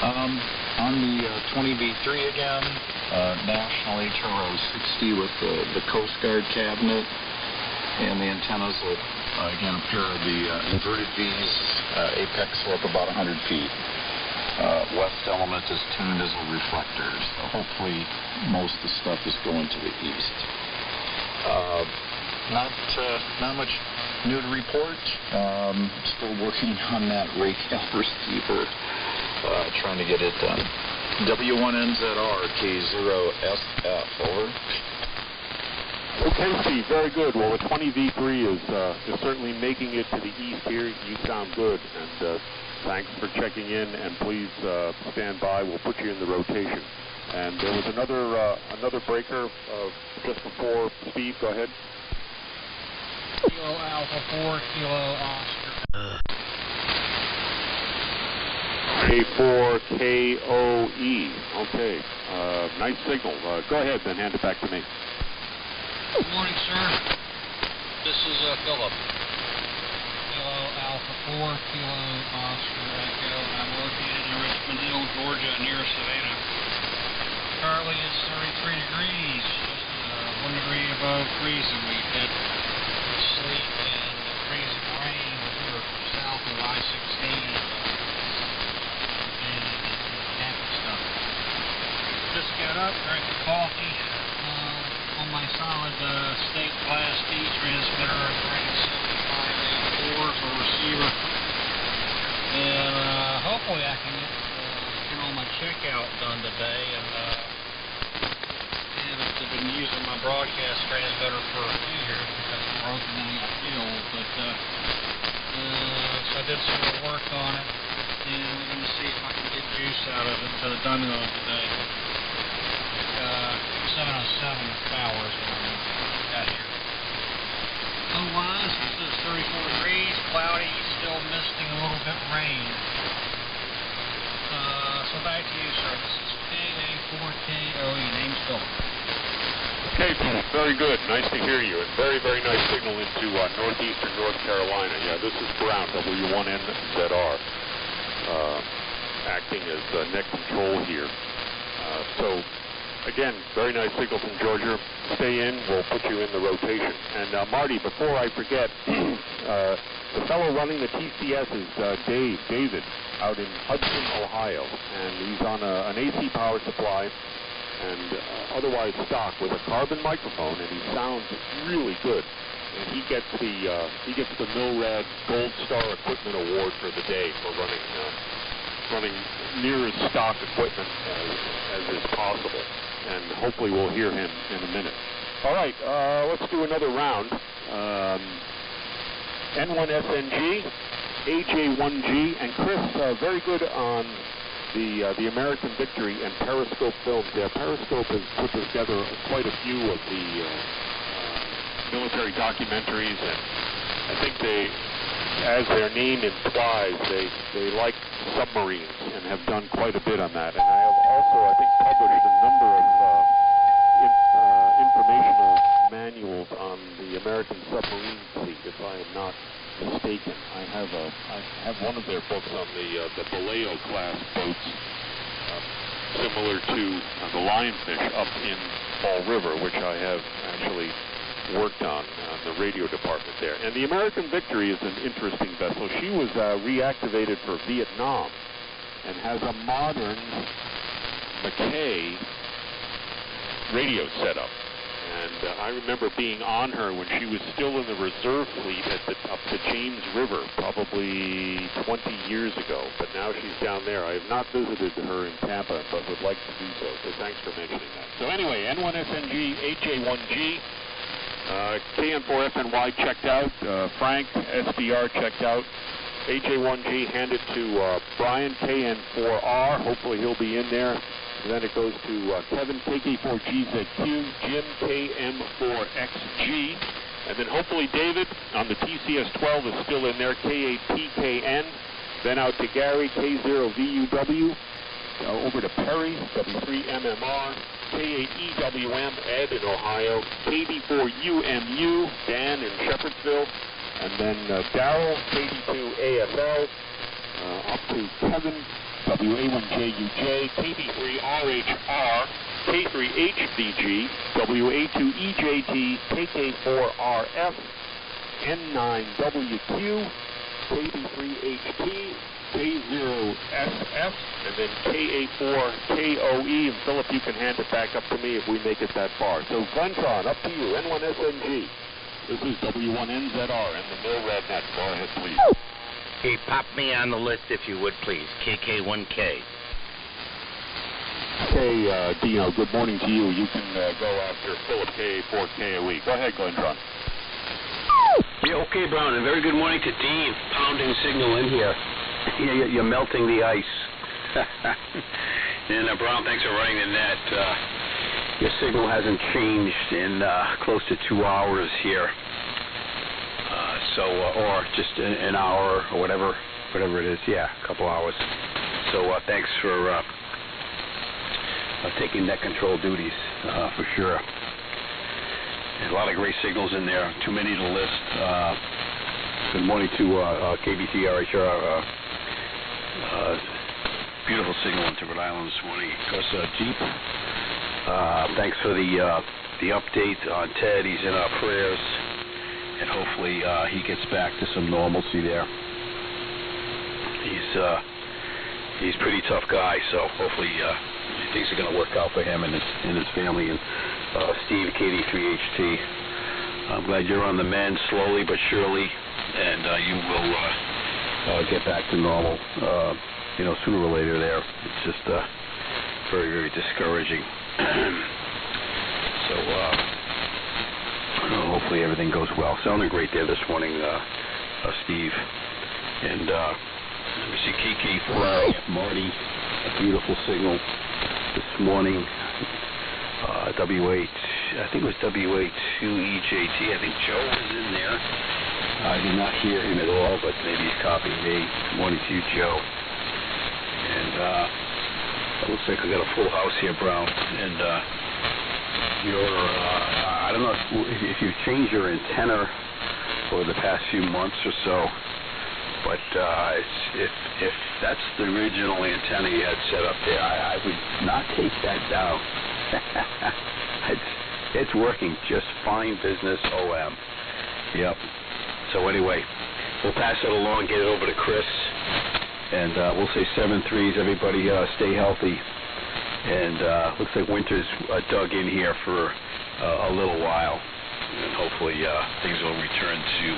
On the 20V3 again, National HRO 60 with the Coast Guard cabinet, and the antennas will, again, a pair of the inverted V's, apex are up about 100 feet. West element is tuned as a reflector, so hopefully most of the stuff is going to the east. Not much new to report. Still working on that Raycale receiver, trying to get it done. W1NZR, K0SF, over. Okay, Steve, very good. Well, the 20V3 is certainly making it to the east here. You sound good, and thanks for checking in, and please stand by. We'll put you in the rotation. And there was another breaker just before. Steve, go ahead. Kilo Alpha 4, Kilo Oscar. K4KOE. Okay, nice signal. Go ahead, then hand it back to me. Good morning, sir. This is Philip. Kilo Alpha 4, Kilo Oscar Echo. I'm located in Richmond Hill, Georgia, near Savannah. Currently it's 33 degrees, just 1 degree above freezing. We've had sleet and freezing rain here south of I-16 and happy stuff. Just got up, drank a coffee. On my solid state class D transmitter, I'm running 75A4 for receiver, and hopefully I can get all my checkout done today and have it to been using my broadcast transmitter for a few years because it's broken in the field, but so I did some more work on it, and we're going to see if I can get juice out of it to the dummy load today. 707 power is what I got here. Otherwise, it says 34 degrees, cloudy, still misting a little bit, rain. So back to you, sir. This is KA4KOE. Name's Philip. Okay, very good. Nice to hear you. And very, very nice signal into northeastern North Carolina. Yeah, this is Brown, W1NZR, acting as net control here. So, again, very nice signal from Georgia. Stay in. We'll put you in the rotation. And, Marty, before I forget, the fellow running the TCS is David, out in Hudson, Ohio. And he's on an AC power supply and otherwise stock with a carbon microphone, and he sounds really good. And he gets the Milrad Gold Star Equipment Award for the day for running near as stock equipment as is possible. And hopefully we'll hear him in a minute. All right, let's do another round. N1SNG, AJ1G, and Chris, very good on the American Victory and Periscope Films. Yeah, Periscope has put together quite a few of the military documentaries, and I think they, as their name implies, they like submarines and have done quite a bit on that. And I have also, I think, published a number of informational manuals on the American submarine fleet, if I am not mistaken. I have one of their books on the Vallejo class boats, similar to the Lionfish up in Fall River, which I have actually worked on the radio department there. And the American Victory is an interesting vessel. She was reactivated for Vietnam and has a modern Mackay radio setup. And I remember being on her when she was still in the reserve fleet up the James River, probably 20 years ago. But now she's down there. I have not visited her in Tampa, but would like to do so. So thanks for mentioning that. So anyway, N1SNG, HA1G, KN4FNY checked out, Frank SDR checked out, HA1G handed to Brian KN4R. Hopefully he'll be in there. And then it goes to Kevin KK4GZQ, Jim KM4XG, and then hopefully David on the TCS-12 is still in there, KAPKN. Then out to Gary, K0VUW, over to Perry, W3MMR, K8EWM, Ed in Ohio, KB4UMU, Dan in Shepherdsville, and then Darrell, KD2AFL, up to Kevin, WA1JUJ, KB3RHR, K3HVG, WA2EJT, KK4RF, N9WQ, KB3HT, K0SF, and then KA4KOE, and Philip, you can hand it back up to me if we make it that far. So Glentron, up to you, N1SNG. This is W1NZR and the Milrad net. Go ahead, please. Okay, pop me on the list if you would, please. KK1K. Okay, Dino, good morning to you. You can go after Philip KA4KOE. Go ahead, Glentron. Yeah, okay, Brown, and very good morning to Dave, pounding signal in here. You're melting the ice. And Brown, thanks for running the net. Your signal hasn't changed in close to 2 hours here. Or just an hour or whatever it is. Yeah, a couple hours. So thanks for taking net control duties for sure. And a lot of great signals in there. Too many to list. Good morning to KBTRHR. Beautiful signal into Rhode Island this morning. Of course, Jeep. Thanks for the update on Ted. He's in our prayers. And hopefully he gets back to some normalcy there. He's a pretty tough guy, so hopefully things are going to work out for him and his family. And Steve, KD3HT, I'm glad you're on the mend slowly but surely, and you will get back to normal, sooner or later there. It's just very, very discouraging. So hopefully everything goes well. Sounding great there this morning, Steve. And let me see, KK4, Marty, a beautiful signal this morning. W8, I think it was W82EJT. I think Joe was in there. I did not hear him at all, but maybe he's copying me. Good morning to you, Joe. And it looks like we got a full house here, Brown. And I don't know if you've changed your antenna over the past few months or so, but if that's the original antenna you had set up there, I would not take that down. It's working just fine, business OM. Yep. So anyway, we'll pass it along, get it over to Chris, and we'll say 7-3s. Everybody stay healthy. And looks like winter's dug in here for a little while, and hopefully things will return to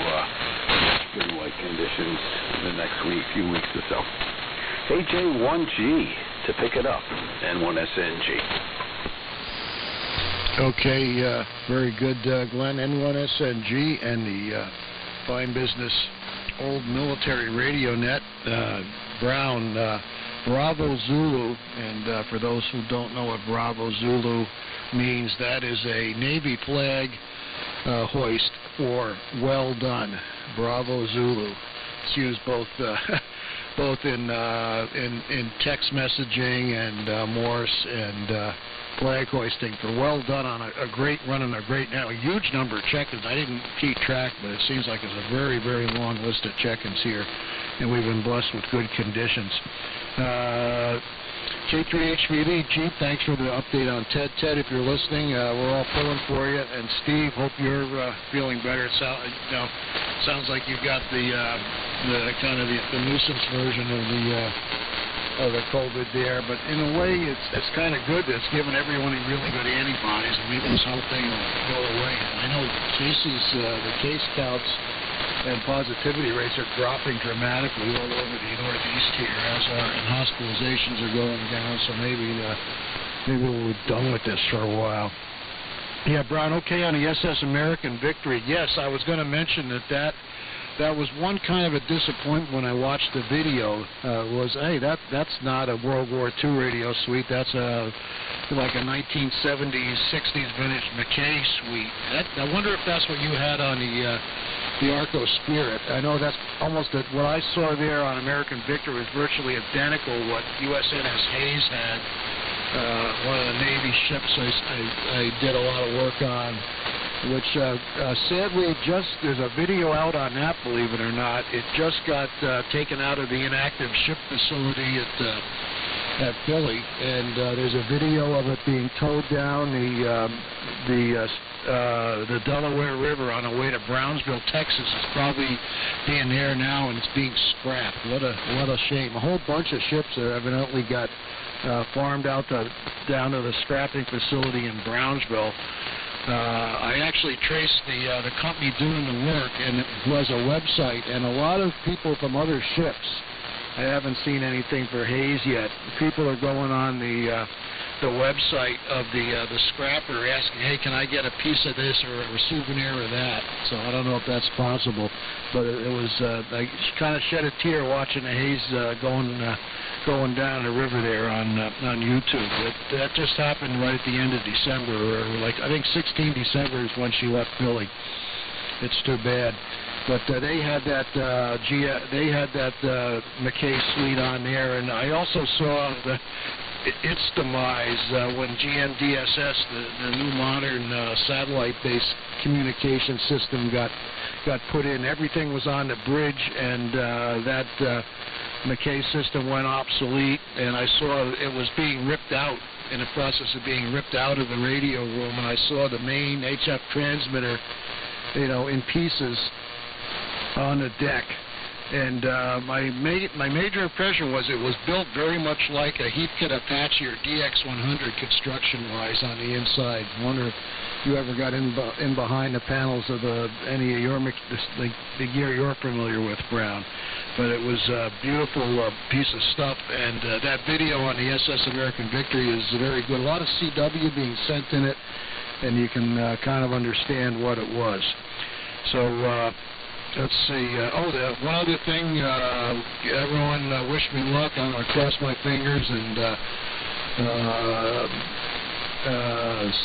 spring-like conditions in the next few weeks or so. AJ1G to pick it up, N1SNG. Okay, very good, Glenn. N1SNG and the fine business old military radio net, Brown, Bravo Zulu. And for those who don't know what Bravo Zulu means, that is a Navy flag hoist for well done. Bravo Zulu. It's used both in text messaging and Morse and flag hoisting for well done on a great run and a huge number of check-ins. I didn't keep track, but it seems like it's a very, very long list of check-ins here, and we've been blessed with good conditions. K3HVD, Jeep, thanks for the update on Ted. Ted, if you're listening, we're all pulling for you. And Steve, hope you're feeling better. Sounds like you've got the kind of the nuisance version of the COVID there, but in a way, it's kind of good that it's given everyone really good antibodies, and maybe this whole thing will go away. And I know the case counts and positivity rates are dropping dramatically all over the Northeast here, and hospitalizations are going down. So maybe we're done with this for a while. Yeah, Brown. Okay, on the SS American Victory. Yes, I was going to mention that was one kind of a disappointment when I watched the video. That's not a World War II radio suite. That's like a 1970s, 60s vintage McKay suite. I wonder if that's what you had on the Arco Spirit. I know that's almost what I saw there on American Victory was virtually identical to what USNS Hayes had. One of the Navy ships I did a lot of work on, which sadly there's a video out on that, believe it or not. It just got taken out of the inactive ship facility at Philly, and there's a video of it being towed down the Delaware River on the way to Brownsville, Texas. It's probably being there now, and it's being scrapped. What a shame. A whole bunch of ships that evidently got farmed out down to the scrapping facility in Brownsville. I actually traced the company doing the work, and it was a website, and a lot of people from other ships. I haven't seen anything for Hayes yet. People are going on the website of the scrapper asking, hey, can I get a piece of this or a souvenir of that? So I don't know if that's possible, but it was I kind of shed a tear watching the Hayes going down the river there on YouTube. That just happened right at the end of December, or I think 16 December is when she left Philly. It's too bad. But they had that McKay suite on there, and I also saw its demise when GMDSS, the new modern satellite-based communication system, got put in. Everything was on the bridge, and that McKay system went obsolete, and I saw it was being ripped out, in the process of being ripped out of the radio room, and I saw the main HF transmitter, in pieces on the deck. And my major impression was it was built very much like a Heathkit Apache or DX100 construction-wise on the inside. I wonder if you ever got in behind the panels of any of the gear you're familiar with, Brown. But it was a beautiful piece of stuff, and that video on the SS American Victory is very good. A lot of CW being sent in it, and you can kind of understand what it was. So let's see. One other thing. Everyone wish me luck. I'm going to cross my fingers and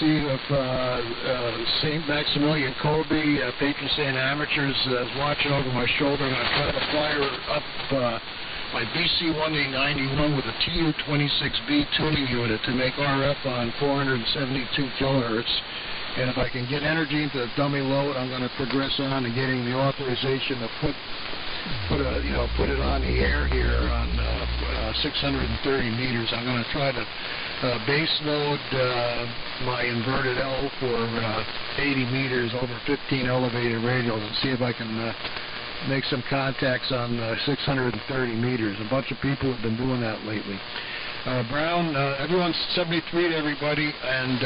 see if St. Maximilian Kolbe, patron saint amateurs, is watching over my shoulder. I'm going to try to fire up my BC-1A91 with a TU-26B tuning unit to make RF on 472 kilohertz. And if I can get energy into the dummy load, I'm going to progress on to getting the authorization to put it on the air here on 630 meters. I'm going to try to base load my inverted L for 80 meters over 15 elevated radials and see if I can make some contacts on 630 meters. A bunch of people have been doing that lately. Brown, everyone's 73 to everybody, and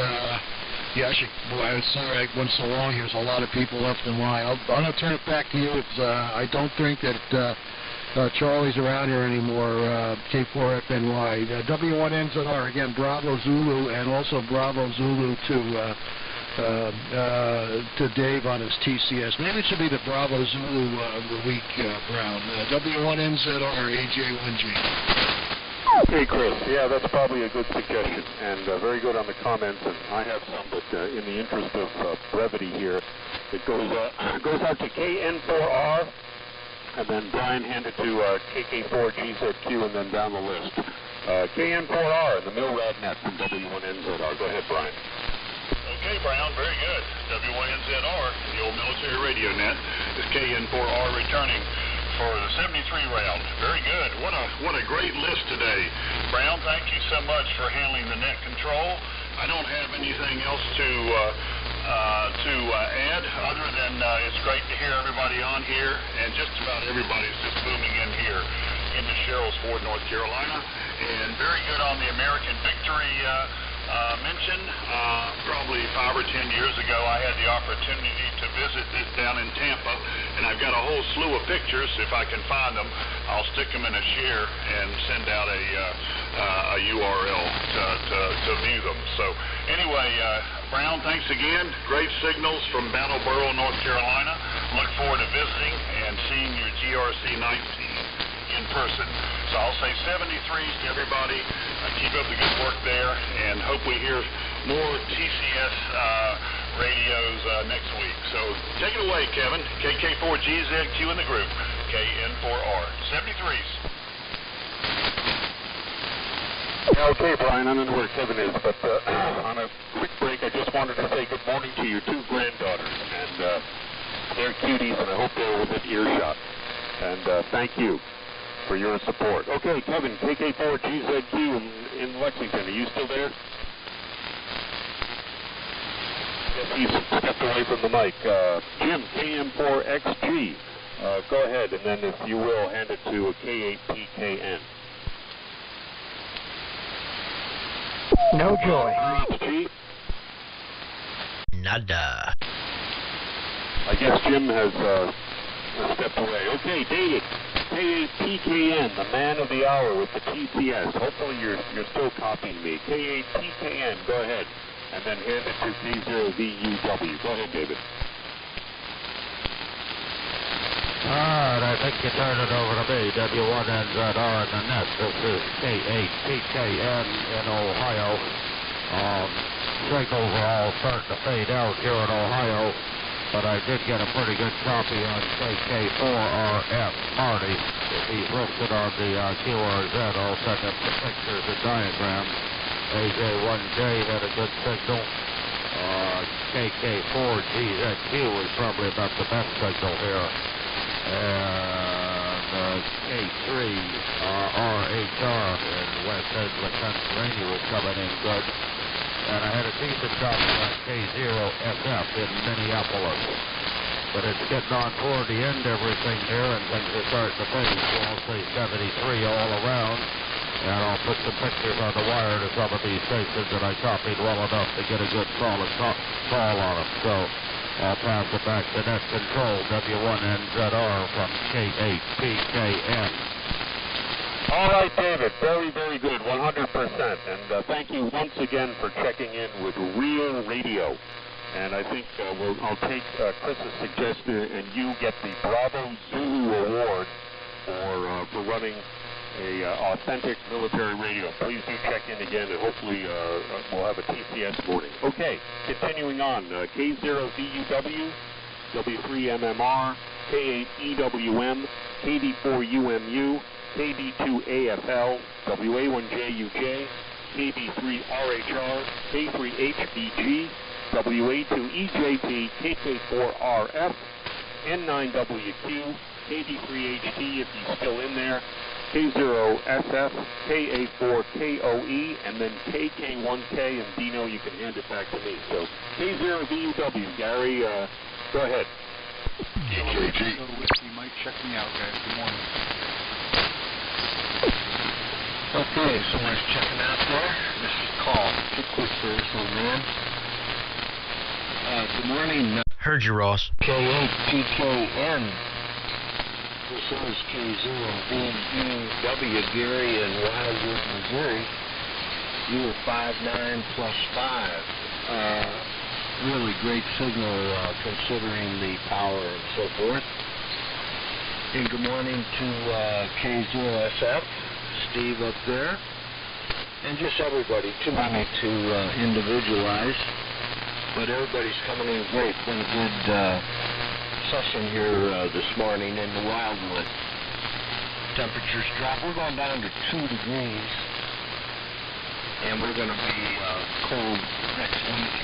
yeah, I'm sorry I went so long here. There's a lot of people left in line. I'm going to turn it back to you. I don't think that Charlie's around here anymore, K4FNY. W1NZR, again, Bravo Zulu, and also Bravo Zulu to Dave on his TCS. Maybe it should be the Bravo Zulu of the week, Brown. W1NZR, AJ1G. Okay, Chris. Yeah, that's probably a good suggestion, and very good on the comments. And I have some, but in the interest of brevity here, it goes out to KN4R, and then Brian handed to KK4GZQ, and then down the list. KN4R and the Milrad net from W1NZR. Go ahead, Brian. Okay, Brown, very good. W1NZR, the old military radio net, is KN4R returning for the 73 round. Very good. What a great list today. Brown, thank you so much for handling the net control. I don't have anything else to add other than it's great to hear everybody on here, and just about everybody's just booming in here into Sherrills Ford, North Carolina. And very good on the American Victory mention. Probably 5 or 10 years ago, I had the opportunity to visit this down in Tampa, and I've got a whole slew of pictures. If I can find them, I'll stick them in a share and send out a URL to view them. So anyway, Brown, thanks again. Great signals from Brattleboro, North Carolina. Look forward to visiting and seeing your GRC 19 in person. So I'll say 73s to everybody. Keep up the good work there, and hope we hear more TCS radios next week. So take it away, Kevin. KK4GZQ in the group. KN4R. 73s. Yeah, okay, Brian, I don't know where Kevin is, but on a quick break, I just wanted to say good morning to your two granddaughters, and they're cuties, and I hope they're within earshot. And thank you for your support. Okay, Kevin, KK4GZQ in Lexington, are you still there? Yes, he's stepped away from the mic. Jim, KM4XG, go ahead, and then if you will, hand it to K8PKN. No joy. Nada. I guess Jim has stepped away. Okay, David, K8PKN, the man of the hour with the TCS. Hopefully you're still copying me. K8PKN, go ahead. And then hand it to K0VUW. Go ahead, David. All right, I think you turned it over to me, W1NZR in the net. This is K8PKN in Ohio. Signals are all starting to fade out here in Ohio, but I did get a pretty good copy on KK4RF Marty. If he's listed on the QRZ, I'll send him the pictures and diagrams. AJ1J had a good signal. KK4GZQ is probably about the best signal here. And K3RHR in West Edgewood, Pennsylvania was coming in good. And I had a decent copy on K0SF in Minneapolis. But it's getting on toward the end everything here, and things are starting to fade. So I'll say 73 all around. And I'll put some pictures on the wire to some of these stations that I copied well enough to get a good solid call on them. So I'll pass it back to net control, W1NZR from K8PKN. All right, David. Very, very good. 100%. And thank you once again for checking in with Real Radio. And I think I'll take Chris's suggestion, and you get the Bravo Zulu Award for running a authentic military radio. Please do check in again, and hopefully we'll have a TCS morning. Okay, continuing on. K0VUW, W3MMR, K8EWM, KD4UMU, KD2AFL, WA1JUJ, KB3RHR, K3HBG, WA2EJP, KK4RF, N9WQ, KD3HT if he's still in there, K0SF, KA4KOE, and then KK1K, and Dino, you can hand it back to me. So K0VUW, Gary, go ahead. KKG. Whiskey Mike, check me out, guys. Good morning. Okay, someone's checking out there. This is Call. Too quick for this old man. Good morning. Heard you, Ross. K8PKN. This is K0VUW, Gary in Wildwood, Missouri. You were 5'9" +5. Really great signal considering the power and so forth. And good morning to K0SF, Steve up there, and just everybody. Too many to individualize, but everybody's coming in great. Been a good session here this morning in the Wildwood. Temperatures drop. We're going down to 2 degrees, and we're going to be cold next week.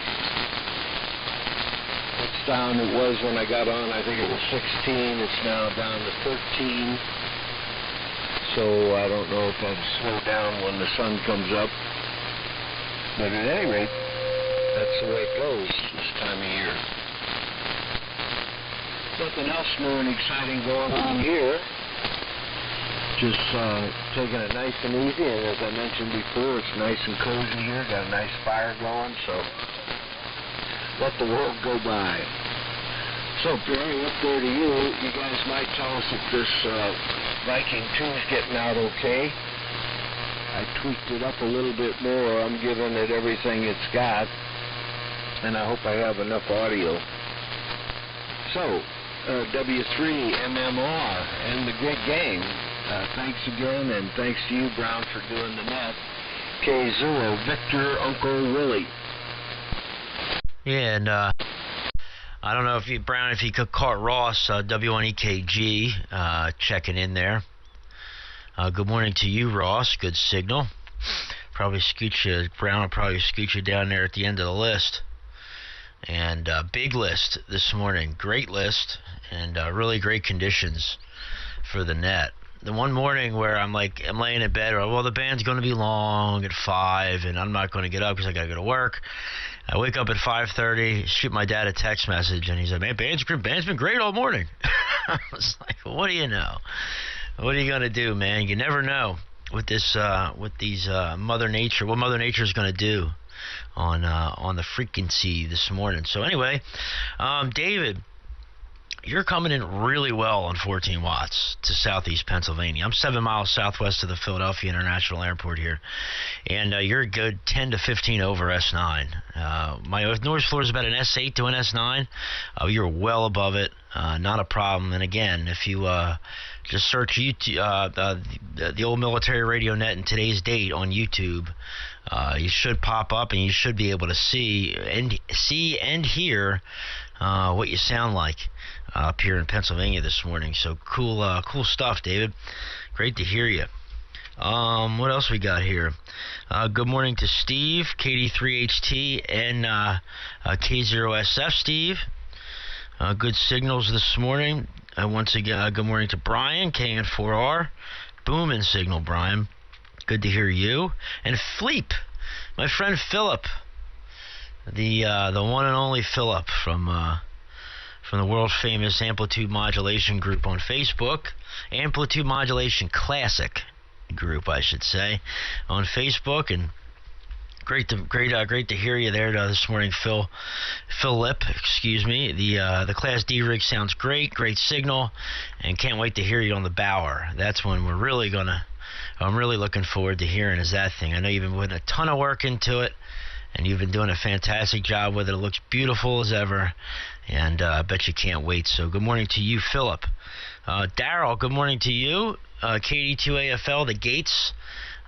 It's down, it was when I got on, I think it was 16, it's now down to 13. So I don't know if that'll slow down when the sun comes up. But at any rate, that's the way it goes this time of year. Nothing else new and exciting going on here. Just taking it nice and easy, and as I mentioned before, it's nice and cozy here, got a nice fire going, so let the world go by. So, Barry, up there to you. You guys might tell us if this Viking 2 is getting out okay. I tweaked it up a little bit more. I'm giving it everything it's got, and I hope I have enough audio. So, W3MMR and the great gang. Thanks again, and thanks to you, Brown, for doing the net. K0, Victor, Uncle Willie. Yeah, and I don't know if you, Brown, if you could call Ross, W1EKG, checking in there. Good morning to you, Ross. Good signal. Probably scoot you, Brown will probably scoot you down there at the end of the list. And big list this morning. Great list, and really great conditions for the net. The one morning where I'm laying in bed, well, the band's going to be long at 5, and I'm not going to get up because I got to go to work. I wake up at 5:30, shoot my dad a text message, and he said, "Man, band's been great all morning." I was like, well, what do you know? What are you going to do, man? You never know with this, with these Mother Nature, what Mother Nature is going to do on the frequency this morning. So anyway, David, you're coming in really well on 14 watts to southeast Pennsylvania. I'm 7 miles southwest of the Philadelphia International Airport here, and you're a good 10 to 15 over S9. My noise floor is about an S8 to an S9. You're well above it, not a problem. And again, if you just search YouTube, the old military radio net and today's date on YouTube, you should pop up, and you should be able to see and hear what you sound like up here in Pennsylvania this morning. So cool stuff, David. Great to hear you. What else we got here? Good morning to Steve, KD3HT, and K0SF, Steve. Good signals this morning. Once again, good morning to Brian, KN4R. Booming signal, Brian. Good to hear you. And Fleep, my friend Philip, the one and only Philip from the world famous Amplitude Modulation group on Facebook, Amplitude Modulation Classic group, I should say, on Facebook. And great to hear you there this morning, Philip. Excuse me. The Class D rig sounds great signal, and can't wait to hear you on the Bauer. That's when we're really gonna I'm really looking forward to hearing is that thing. I know you've been putting a ton of work into it, and you've been doing a fantastic job with it. It looks beautiful as ever, and I bet you can't wait. So good morning to you, Philip. Daryl, good morning to you. KD2AFL, the Gates.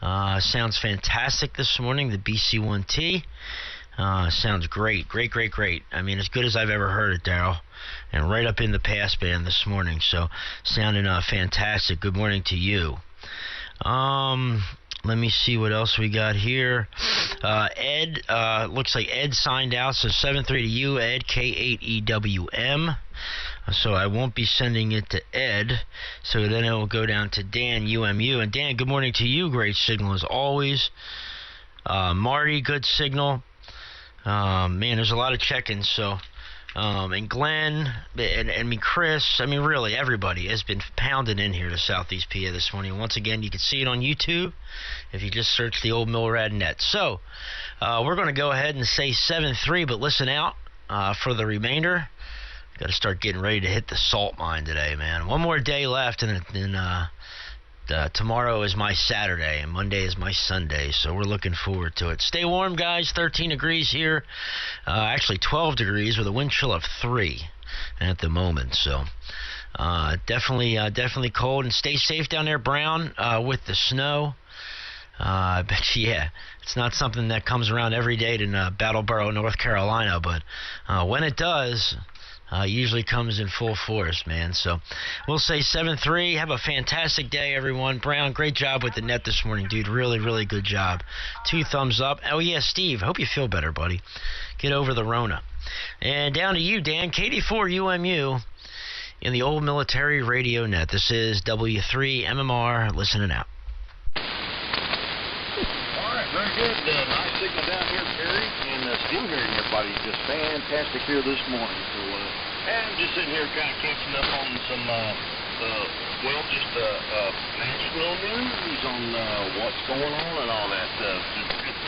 Sounds fantastic this morning, the BC1T. Sounds great. I mean, as good as I've ever heard it, Daryl. And right up in the pass band this morning. So, sounding fantastic. Good morning to you. Let me see what else we got here. Ed, looks like Ed signed out. So, 7-3 to you, Ed, K8EWM. So I won't be sending it to Ed. So then it will go down to Dan, UMU. And Dan, good morning to you. Great signal as always. Marty, good signal. Man, there's a lot of check-ins. So, and Glenn, and Chris, I mean, really, everybody has been pounding in here to Southeast PA this morning. Once again, you can see it on YouTube if you just search the old Milrad net. So, we're going to go ahead and say 7-3, but listen out for the remainder. Got to start getting ready to hit the salt mine today, man. One more day left, and then tomorrow is my Saturday, and Monday is my Sunday, so we're looking forward to it. Stay warm, guys. 13 degrees here. Actually, 12 degrees with a wind chill of 3 at the moment. So definitely cold. And stay safe down there, Brown, with the snow. I bet you, yeah, it's not something that comes around every day in Battleboro, North Carolina, but when it does, usually comes in full force, man. So we'll say 7-3. Have a fantastic day, everyone. Brown, great job with the net this morning, dude. Really good job. 2 thumbs up. Oh, yeah, Steve, hope you feel better, buddy. Get over the Rona. And down to you, Dan. KD4UMU in the old military radio net. This is W3MMR. Listening out. All right, very good. Nice signal down here, Terry. And still hearing everybody just fantastic here this morning. So, and just sitting here kind of catching up on some, national news on what's going on and all that.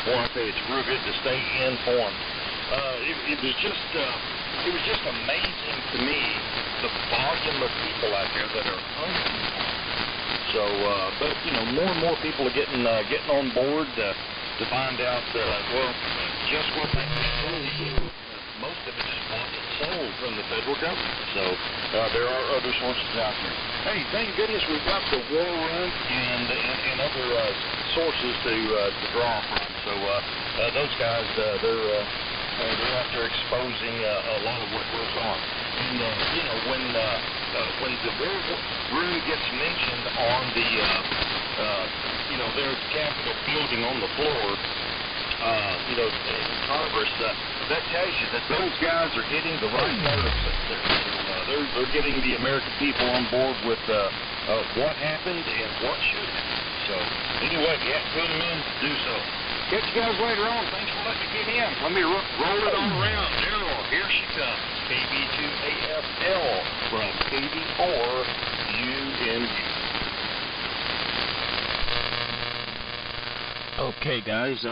Boy, I tell you, it's real good to stay informed. It was just amazing to me the volume of people out there that are hungry. So, but you know, more and more people are getting on board to find out, just what they need. Most of it is bought and sold from the federal government. So there are other sources out there. Hey, thank goodness we've got the War Room and other sources to draw from. So those guys, they're out there exposing a lot of what goes on. And you know, when the War Room gets mentioned on the their Capitol building on the floor, in Congress, that tells you that those guys are hitting the right notes up there. They're getting the American people on board with what happened and what should happen. So, anyway, if you have to put them in, do so. Catch you guys later on. Thanks for letting me get in. Let me roll it on around. Daryl, here she comes. KB2AFL from KD4UMU. Okay, guys,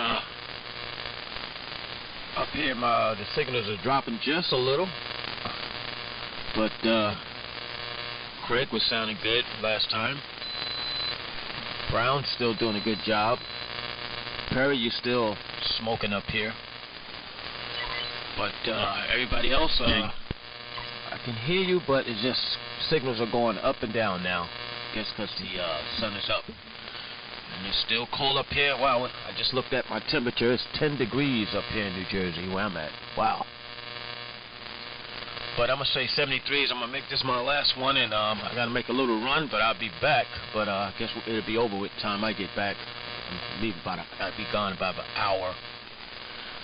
up here the signals are dropping just a little, but Craig was sounding good last time. Brown's still doing a good job. Perry, you still smoking up here, but everybody else, I can hear you, but it's just signals are going up and down now. I guess because the sun is up. And it's still cold up here. Wow, I just looked at my temperature. It's 10 degrees up here in New Jersey where I'm at. Wow. But I'm going to say 73s. I'm going to make this my last one, and I got to make a little run, but I'll be back. But I guess it'll be over with the time I get back. I'll be gone about an hour.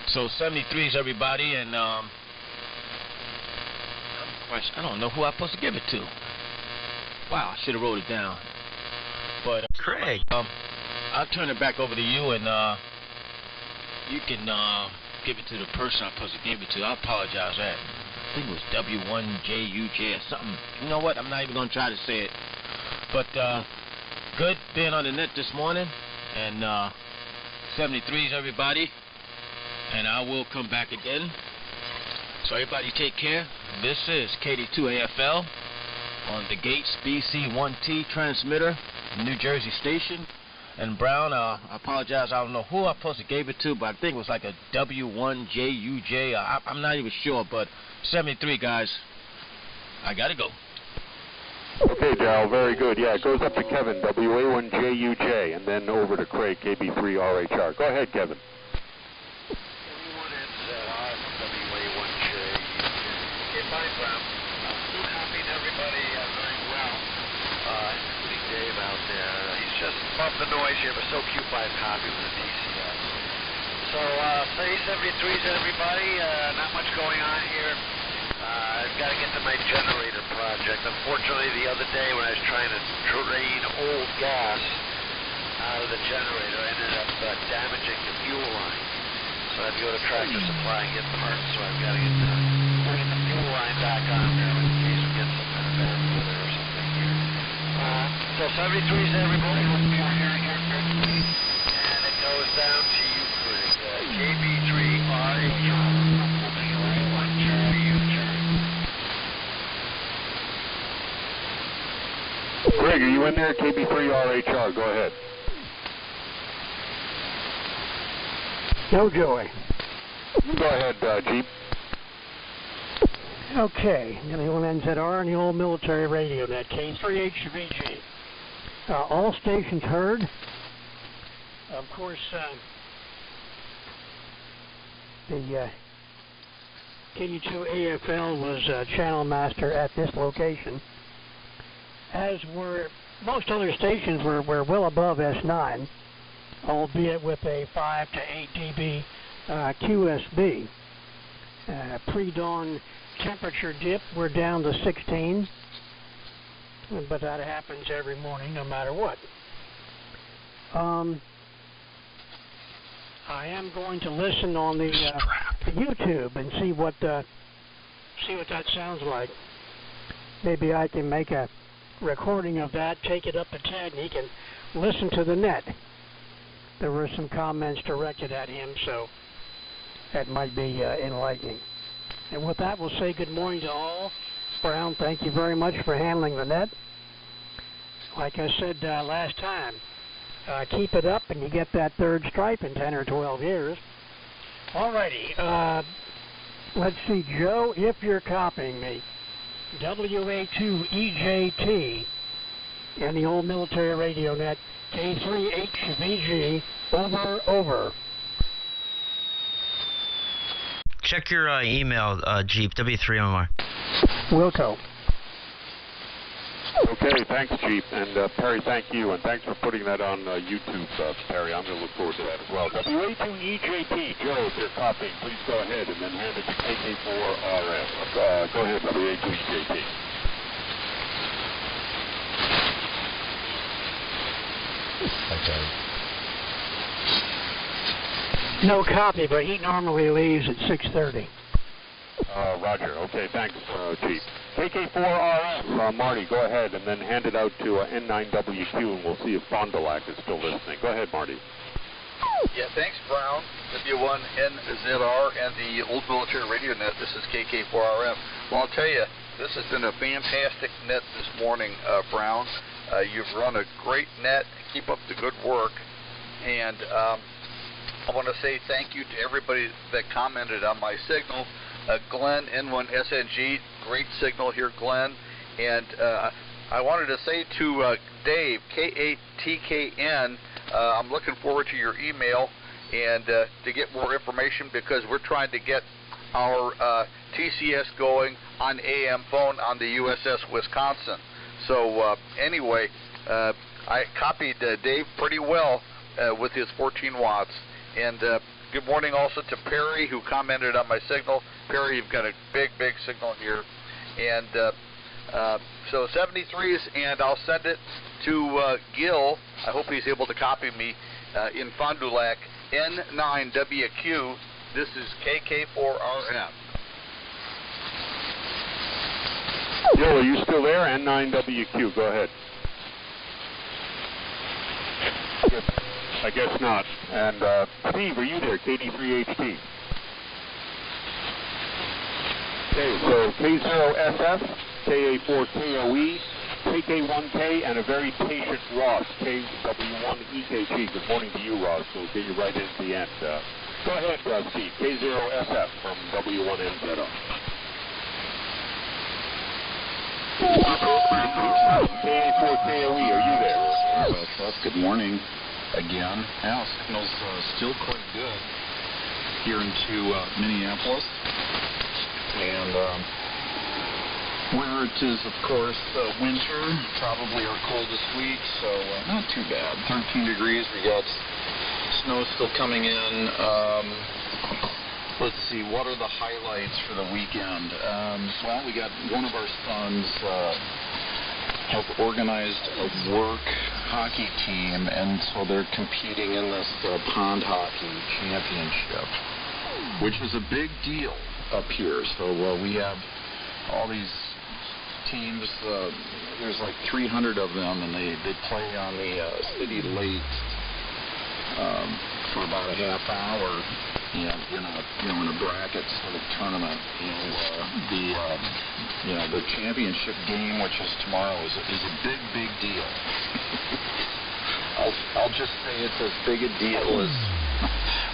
So 73s, everybody, and I don't know who I'm supposed to give it to. Wow, I should have wrote it down. But Craig, I'll turn it back over to you, and you can give it to the person I'm supposed to give it to. I apologize. I think it was W1JUJ or something. You know what? I'm not even going to try to say it. But good being on the net this morning. And 73s, everybody. And I will come back again. So everybody take care. This is KD2AFL on the Gates BC1T transmitter, New Jersey station. And Brown, I apologize. I don't know who I supposed to gave it to, but I think it was like a W1JUJ. I'm not even sure, but 73, guys. I got to go. Okay, Darrell, very good. Yeah, it goes up to Kevin, WA1JUJ, and then over to Craig, KB3RHR. Go ahead, Kevin. Above the noise here, but so cute by a copy with the TCS. So, say 73s, everybody. Not much going on here. I've got to get to my generator project. Unfortunately, the other day when I was trying to drain old gas out of the generator, I ended up damaging the fuel line. So I had to go to Tractor Supply and get parts. So I've got to get the fuel line back on there in case we get some kind of bad weather or something here. So 73s, everybody. Hope you're hearing here correctly. And it goes down to you, Craig. KB3RHR. Greg, are you in there? KB3RHR, go ahead. No, Joey. Go ahead, Jeep. Okay, W1NZR and the old military radio net, K3HVG. All stations heard. Of course, the KU2AFL was channel master at this location, as were most other stations were well above S9, albeit with a 5 to 8 dB QSB. Pre-dawn temperature dip, we're down to 16, but that happens every morning no matter what. I am going to listen on the YouTube and see what that sounds like. Maybe I can make a recording of that, take it up to Ted, and he can listen to the net. There were some comments directed at him, so that might be enlightening. And with that, we'll say good morning to all. Brown, thank you very much for handling the net. Like I said last time, keep it up and you get that third stripe in 10 or 12 years. Alrighty, let's see, Joe, if you're copying me, WA2EJT and the old military radio net, K3HVG, over. Check your email, Jeep, W3MR. Wilco. Okay, thanks, Jeep. And Perry, thank you. And thanks for putting that on YouTube, Perry. I'm going to look forward to that as well. WA2EJT, Joe, if you're copying, please go ahead and then hand it to KK4RF. Go ahead, WA2EJT. Okay. No copy, but he normally leaves at 6:30. Roger. Okay, thanks, Chief. KK4RF, Marty, go ahead and then hand it out to N9WQ, and we'll see if Fond du Lac is still listening. Go ahead, Marty. Yeah, thanks, Brown, W1NZR, and the old military radio net. This is KK4RF. Well, I'll tell you, this has been a fantastic net this morning, Brown. You've run a great net. Keep up the good work. And I want to say thank you to everybody that commented on my signal. Glenn, N1SNG, great signal here, Glenn. And I wanted to say to Dave, K8TKN, I'm looking forward to your email and to get more information, because we're trying to get our TCS going on AM phone on the USS Wisconsin. So anyway, I copied Dave pretty well with his 14 watts. And good morning also to Perry, who commented on my signal. Perry, you've got a big signal here. And so 73s, and I'll send it to Gil. I hope he's able to copy me in Fond du Lac, N9WQ. This is KK4RF. Gil, are you still there? N9WQ, go ahead. I guess not. And Steve, are you there? KD3HT. Okay, so K0SF, KA4KOE, KK1K, and a very patient Ross, KW1EKG. Good morning to you, Ross. We'll get you right in at the end. Go ahead, Steve. K0SF from W1NZR. KA4KOE, are you there? Good morning again. Yeah, signal's still quite good here into Minneapolis. And where it is, of course, winter, probably our coldest week, so not too bad. 13 degrees, we got snow still coming in. Let's see, what are the highlights for the weekend? Well, we got one of our sons have organized a work hockey team, and so they're competing in this pond hockey championship, which is a big deal up here. So we have all these teams, there's like 300 of them, and they play on the city lake for about a half hour, in a bracket sort of tournament. And the championship game, which is tomorrow, is a big deal. I'll just say it's as big a deal as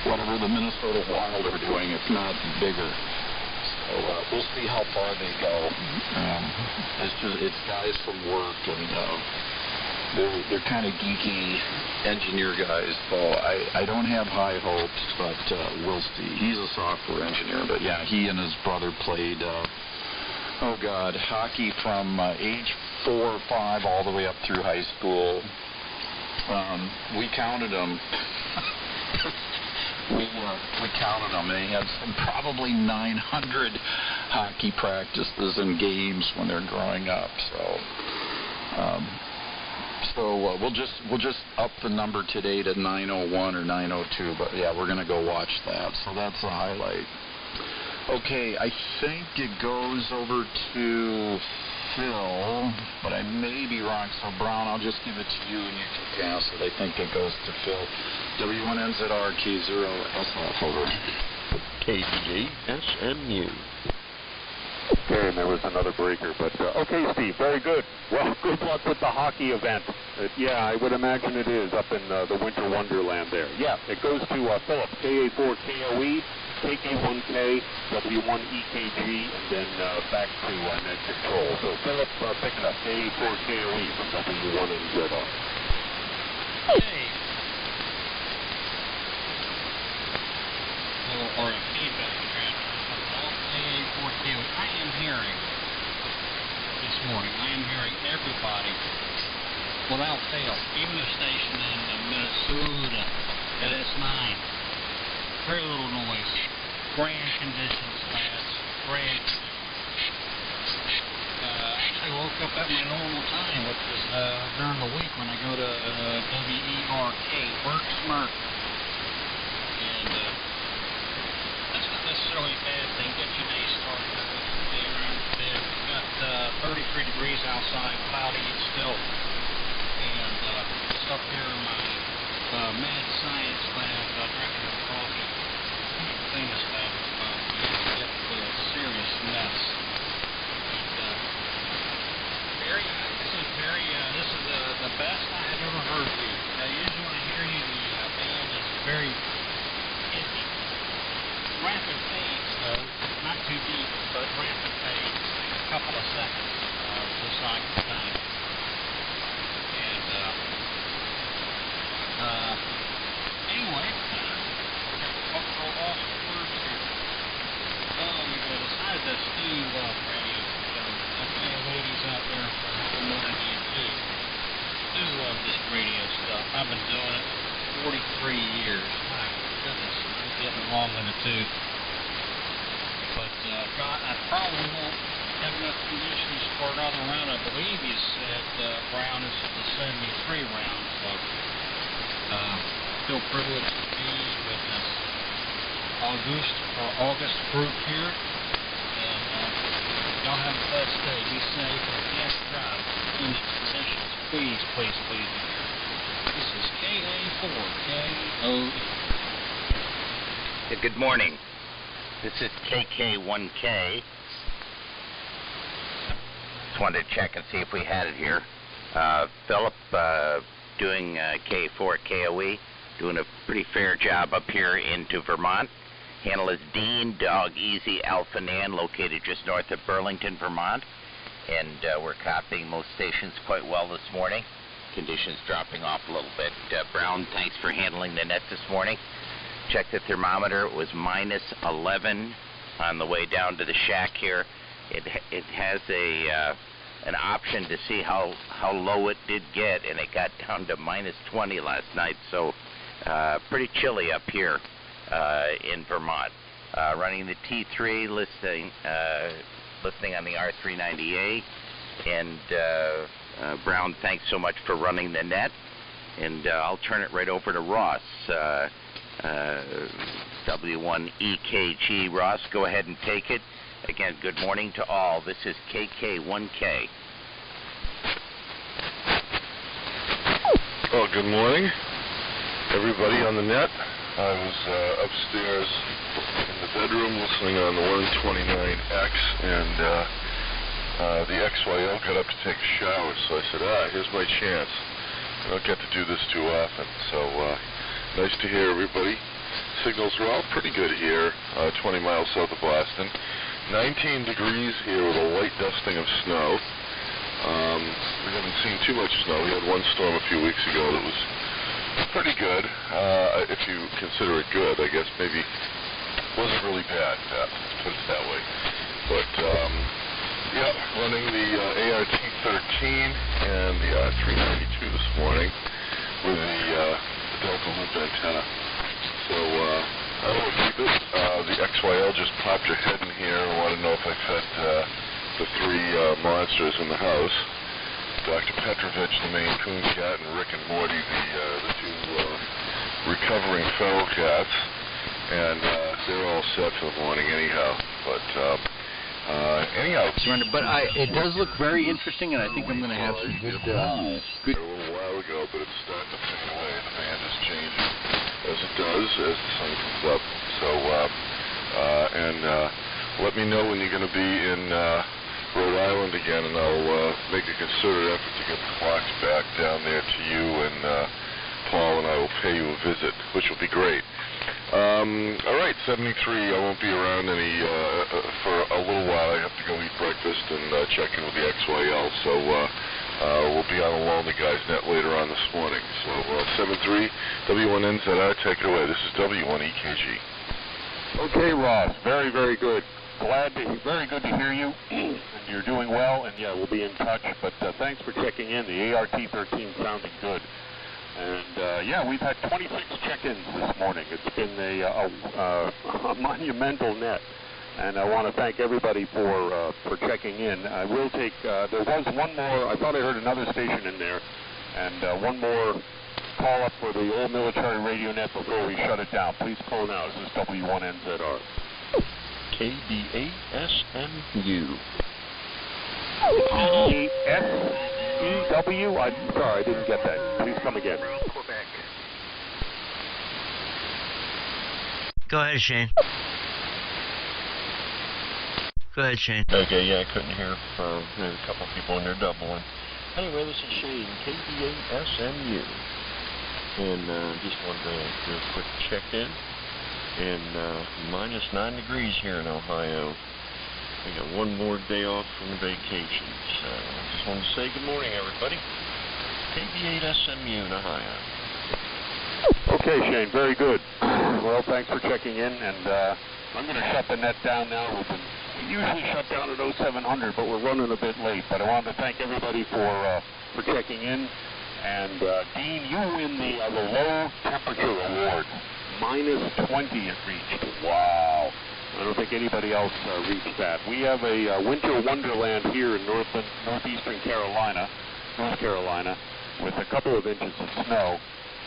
whatever the Minnesota Wild are doing, if not bigger. So we'll see how far they go. It's guys from work, and they're kind of geeky engineer guys. So I don't have high hopes, but we'll see. He's a software engineer, but yeah, he and his brother played hockey from age 4 or 5 all the way up through high school. We counted them. We counted them. They had probably 900 hockey practices and games when they're growing up. So we'll just up the number today to 901 or 902. But yeah, we're gonna go watch that. So that's a highlight. Okay, I think it goes over to Phil, but I may be wrong. So Brown, I'll just give it to you and you can pass it. I think it goes to Phil. W1NZR K0SF over. KGSMU. Okay, and there was another breaker, but okay, Steve, very good. Well, good luck with the hockey event. Yeah, I would imagine it is up in the winter wonderland there. Yeah, it goes to Philip, KA4KOE, KK1K, W1EKG, and then back to net control. So Philip, pick it up, KA4KOE from W1NZR. Hey. Or a feedback KA4KOE. I am hearing this morning, everybody without fail, even a station in Minnesota at S9. Very little noise. Grand conditions, lads. Great. I woke up at my normal time, which is during the week when I go to WERK, Work Smart. And that's not necessarily a bad thing. Get your day started day around bed. We've got 33 degrees outside, cloudy and still. And just up here in my mad science lab, drinking a coffee. Thing is that get a serious mess. And Barry, this is the best I have ever heard you. Usually when I hear you, the band is very itchy. Rapid fades, though, not too deep, but rapid fades, a couple of seconds per cycle time. And anyway, I'll lost words here. Oh my goodness, how did that Steve radio system? Okay, ladies out there from morning to you too. I do love this radio stuff. I've been doing it 43 years. My goodness, I'm getting long in the tooth. But God, I probably won't have enough conditions for another round. I believe you said Brown is the 73 round. So still privileged to be with this August group here. And y'all have a blessed day. Be safe and yes, drive in these conditions. Please, please, please be here. This is KA4KOE. Good morning. This is KK1K. just wanted to check and see if we had it here. Philip, doing K4 KOE, doing a pretty fair job up here into Vermont. Handle is Dean, Dog Easy, Alpha Nan, located just north of Burlington, Vermont. And we're copying most stations quite well this morning. Conditions dropping off a little bit. Brown, thanks for handling the net this morning. Check the thermometer. It was minus 11 on the way down to the shack here. It has an option to see how low it did get, and it got down to minus 20 last night. So pretty chilly up here in Vermont. Running the T3, listening on the R390A. And Brown, thanks so much for running the net. And I'll turn it right over to Ross. W1EKG. Ross, go ahead and take it. Again, good morning to all. This is KK1K. Oh, good morning, everybody on the net. I was upstairs in the bedroom listening on the 129X, and the XYL got up to take a shower, so I said, here's my chance. I don't get to do this too often, so nice to hear everybody. Signals are all pretty good here, 20 miles south of Boston. 19 degrees here with a light dusting of snow. We haven't seen too much snow. We had one storm a few weeks ago that was pretty good, if you consider it good. I guess maybe wasn't really bad, let's put it that way. But, yeah, running the ART-13 and the R392 this morning with the Delta Loop antenna. So, I don't keep it. The XYL just popped her head in here and wanted to know if I fed the three monsters in the house. Dr. Petrovich, the Maine Coon cat, and Rick and Morty, the two recovering feral cats. And they're all set for the morning anyhow. But, anyhow. Surrender. But it does look very interesting, and I think I'm going to have some good... A little while ago, but it's starting to fade away. The band is changing as it does as the sun comes up. So, let me know when you're going to be in Rhode Island again, and I'll make a concerted effort to get the clocks back down there to you, and Paul and I will pay you a visit, which will be great. All right, 73. I won't be around for a little while. I have to go eat breakfast and check in with the XYL. So we'll be on a Lonely Guys net later on this morning. So 73 W1NZR, take it away. This is W1EKG. Okay, Ross. Very, very good. Very good to hear you. And you're doing well, and yeah, we'll be in touch. But thanks for checking in. The ART-13 sounding good. And yeah, we've had 26 check-ins this morning. It's been a monumental net, and I want to thank everybody for checking in. I will take. There was one more. I thought I heard another station in there, and one more call up for the old military radio net before we shut it down. Please call now. This is W1NZR. KBASMU. KBASEW? I'm sorry, I didn't get that. Please come again. Go ahead, Shane. Go ahead, Shane. Okay, yeah, I couldn't hear from a couple people in there doubling. Anyway, this is Shane, KBASMU. And just wanted to do a quick check-in. And minus 9 degrees here in Ohio. We got one more day off from the vacation. So just wanted to say good morning, everybody. KB8SMU in Ohio. Okay, Shane, very good. Well, thanks for checking in, and I'm going to shut the net down now. We usually shut down at 0700, but we're running a bit late. But I wanted to thank everybody for checking in. And Dean, you win the low temperature award. Minus 20 it reached. Wow. I don't think anybody else reached that. We have a winter wonderland here in northeastern North Carolina, with a couple of inches of snow,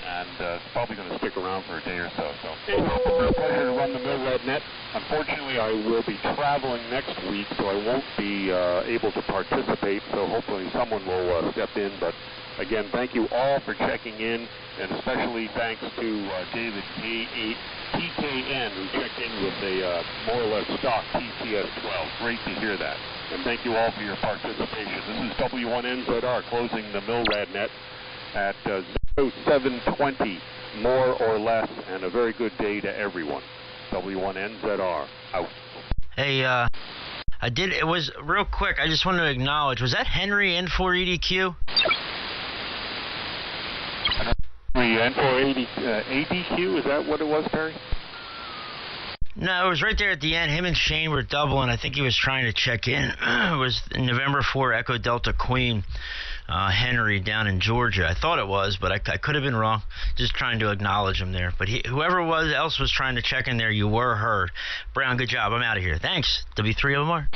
and it's probably going to stick around for a day or so. So it's a pleasure to run the Millrad net. Unfortunately, I will be traveling next week, so I won't be able to participate, so hopefully someone will step in, but Again, thank you all for checking in, and especially thanks to David PKN, who checked in with a more or less stock TCS-12. Great to hear that. And thank you all for your participation. This is W1NZR closing the MILRAD net at 0720, more or less, and a very good day to everyone. W1NZR, out. Hey, it was real quick, I just wanted to acknowledge, was that Henry N4EDQ? N480 ADQ, is that what it was, Perry? No, it was right there at the end. Him and Shane were doubling. I think he was trying to check in. It was November 4 Echo Delta Queen, Henry down in Georgia. I thought it was, but I could have been wrong. Just trying to acknowledge him there. But whoever else was trying to check in there, you were heard. Brown, good job. I'm out of here. Thanks. W3OMR.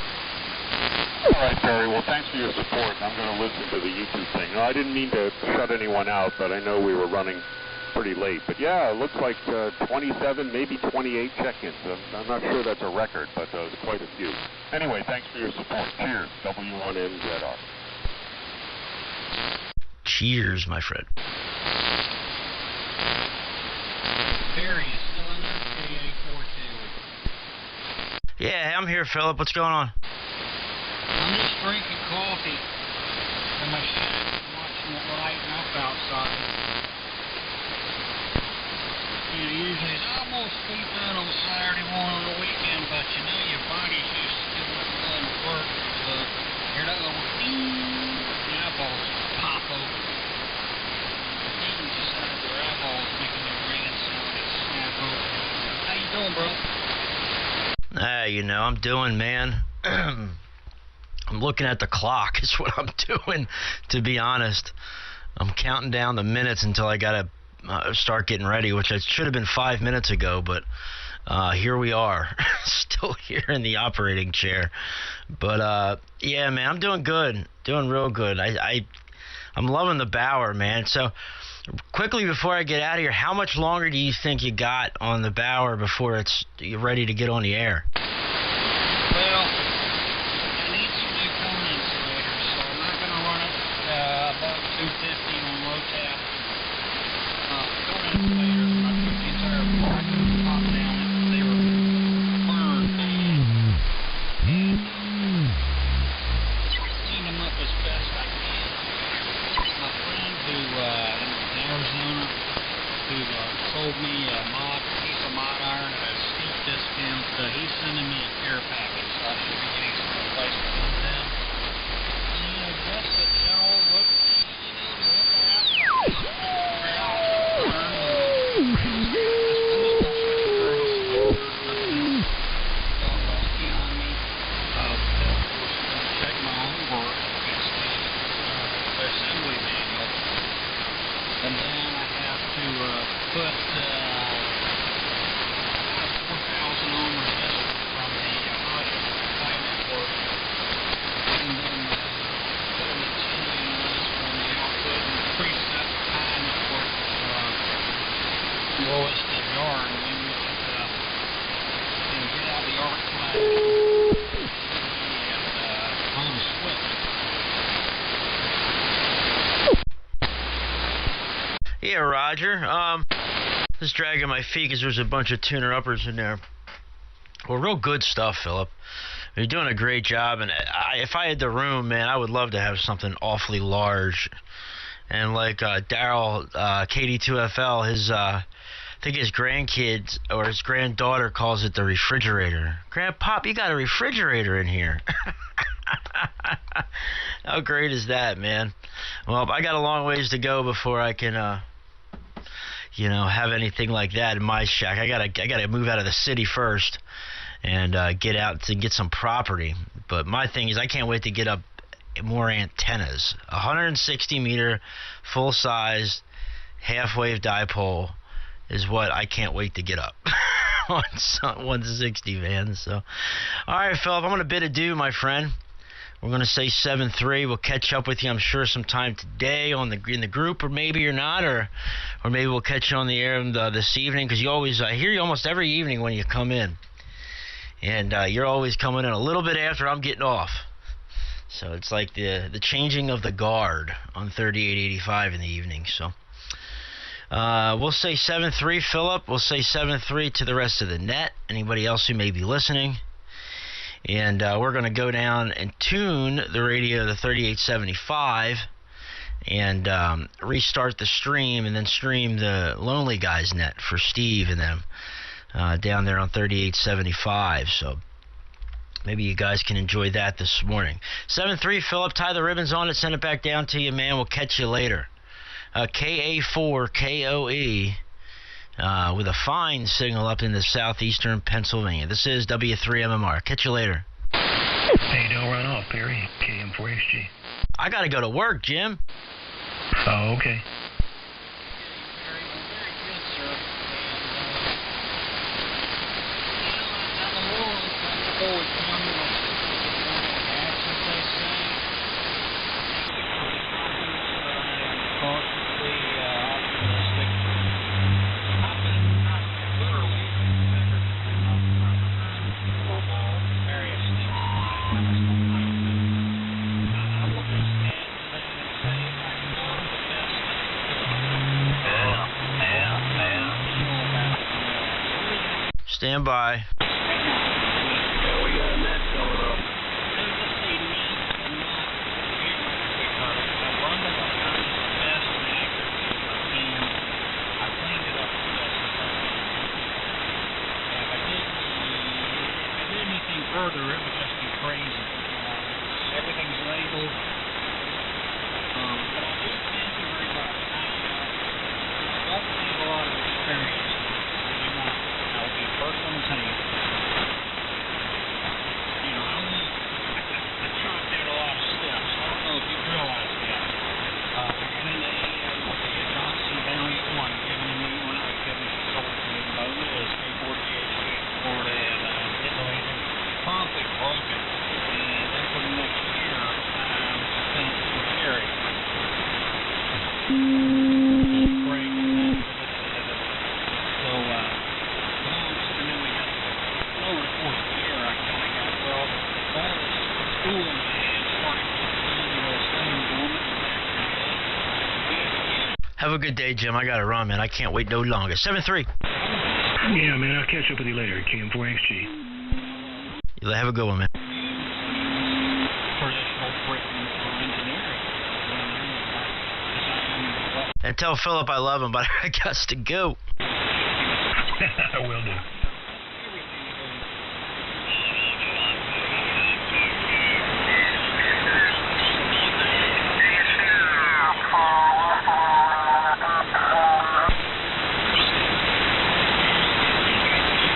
All right, Perry. Well, thanks for your support. I'm going to listen to the YouTube thing. No, I didn't mean to shut anyone out, but I know we were running pretty late. But yeah, it looks like 27, maybe 28 check-ins. I'm not sure that's a record, but it was quite a few. Anyway, thanks for your support. Cheers, W1NZR. Cheers, my friend. Perry is still in there, KA42. Yeah, I'm here, Philip. What's going on? I'm just drinking coffee in my shack, watching it lighten up outside. You know, usually it's almost sleep in on Saturday morning on the weekend, but you know your body's used to doing work, so here they go. The eyeballs pop open. Even decided their eyeballs making their ringing sound that snap open. How you doing, bro? You know, I'm doing, man. I'm looking at the clock is what I'm doing, to be honest. I'm counting down the minutes until I got to start getting ready, which I should have been 5 minutes ago, but here we are, still here in the operating chair. But, yeah, man, I'm doing good, doing real good. I'm loving the Bauer, man. So, quickly before I get out of here, how much longer do you think you got on the Bauer before you're ready to get on the air? Well, I need some new cone insulators, so I'm not going to run it above 250 on low tap. Cone insulators, when I took the entire block and popped down it, they were burned. And cleaned them up as best I can. My friend who in Arizona, who sold me a piece of mod iron at a steep discount, he's sending me a care package, so I should be getting some replacement with them. And just a general look, check my own work against the assembly manual. And then I have to put 4,000 ohm resistor from the high network, and then put an attenuating resistor on the output and preset the high network lowest to jar, and then we can get out the arc flash and run a switch. Yeah, Roger. Just dragging my feet because there's a bunch of tuner-uppers in there. Well, real good stuff, Philip. You're doing a great job, and if I had the room, man, I would love to have something awfully large. And like Daryl, KD2FL, I think his grandkids or his granddaughter calls it the refrigerator. Grandpop, you got a refrigerator in here. How great is that, man? Well, I got a long ways to go before I can, have anything like that in my shack. I gotta move out of the city first and get out to get some property. But my thing is, I can't wait to get up more antennas. 160 meter, full size, half wave dipole is what I can't wait to get up. On 160, man. So, all right, Philip, I'm gonna bid adieu, my friend. We're going to say 7-3. We'll catch up with you, I'm sure, sometime today in the group, or maybe you're not, or maybe we'll catch you on the air this evening, because I hear you almost every evening when you come in. And you're always coming in a little bit after I'm getting off. So it's like the changing of the guard on 3885 in the evening. So we'll say 7-3, Philip. We'll say 7-3 to the rest of the net. Anybody else who may be listening. And we're going to go down and tune the radio to the 3875 and restart the stream and then stream the Lonely Guys net for Steve and them down there on 3875. So maybe you guys can enjoy that this morning. 7-3, Philip, tie the ribbons on it, send it back down to you, man. We'll catch you later. KA4KOE with a fine signal up in the southeastern Pennsylvania. This is W3MMR. Catch you later. Hey, don't run off, Perry. KM4HG. I got to go to work, Jim. Oh, okay. Stand by. Further, it would just be crazy. Everything's labeled. But I do thank you very much. I don't have a lot of experience. I'll be the first one to tell you. You know, I chopped out a lot of steps. I don't know if you realize that. Beginning the Johnson Bounty 1, giving me when I was giving it to is K48 Florida and Italy. Promptly broken, and then for the next year, I sent it to Gary. Break. So, and then we got over the course of the year, I kind of got, well, all this school in my head started to staying dormant. Have a good day, Jim. I got to run, man. I can't wait no longer. 7-3. Yeah, man. I'll catch up with you later. KM4XG. Have a good one, man. And tell Philip I love him, but I got to go.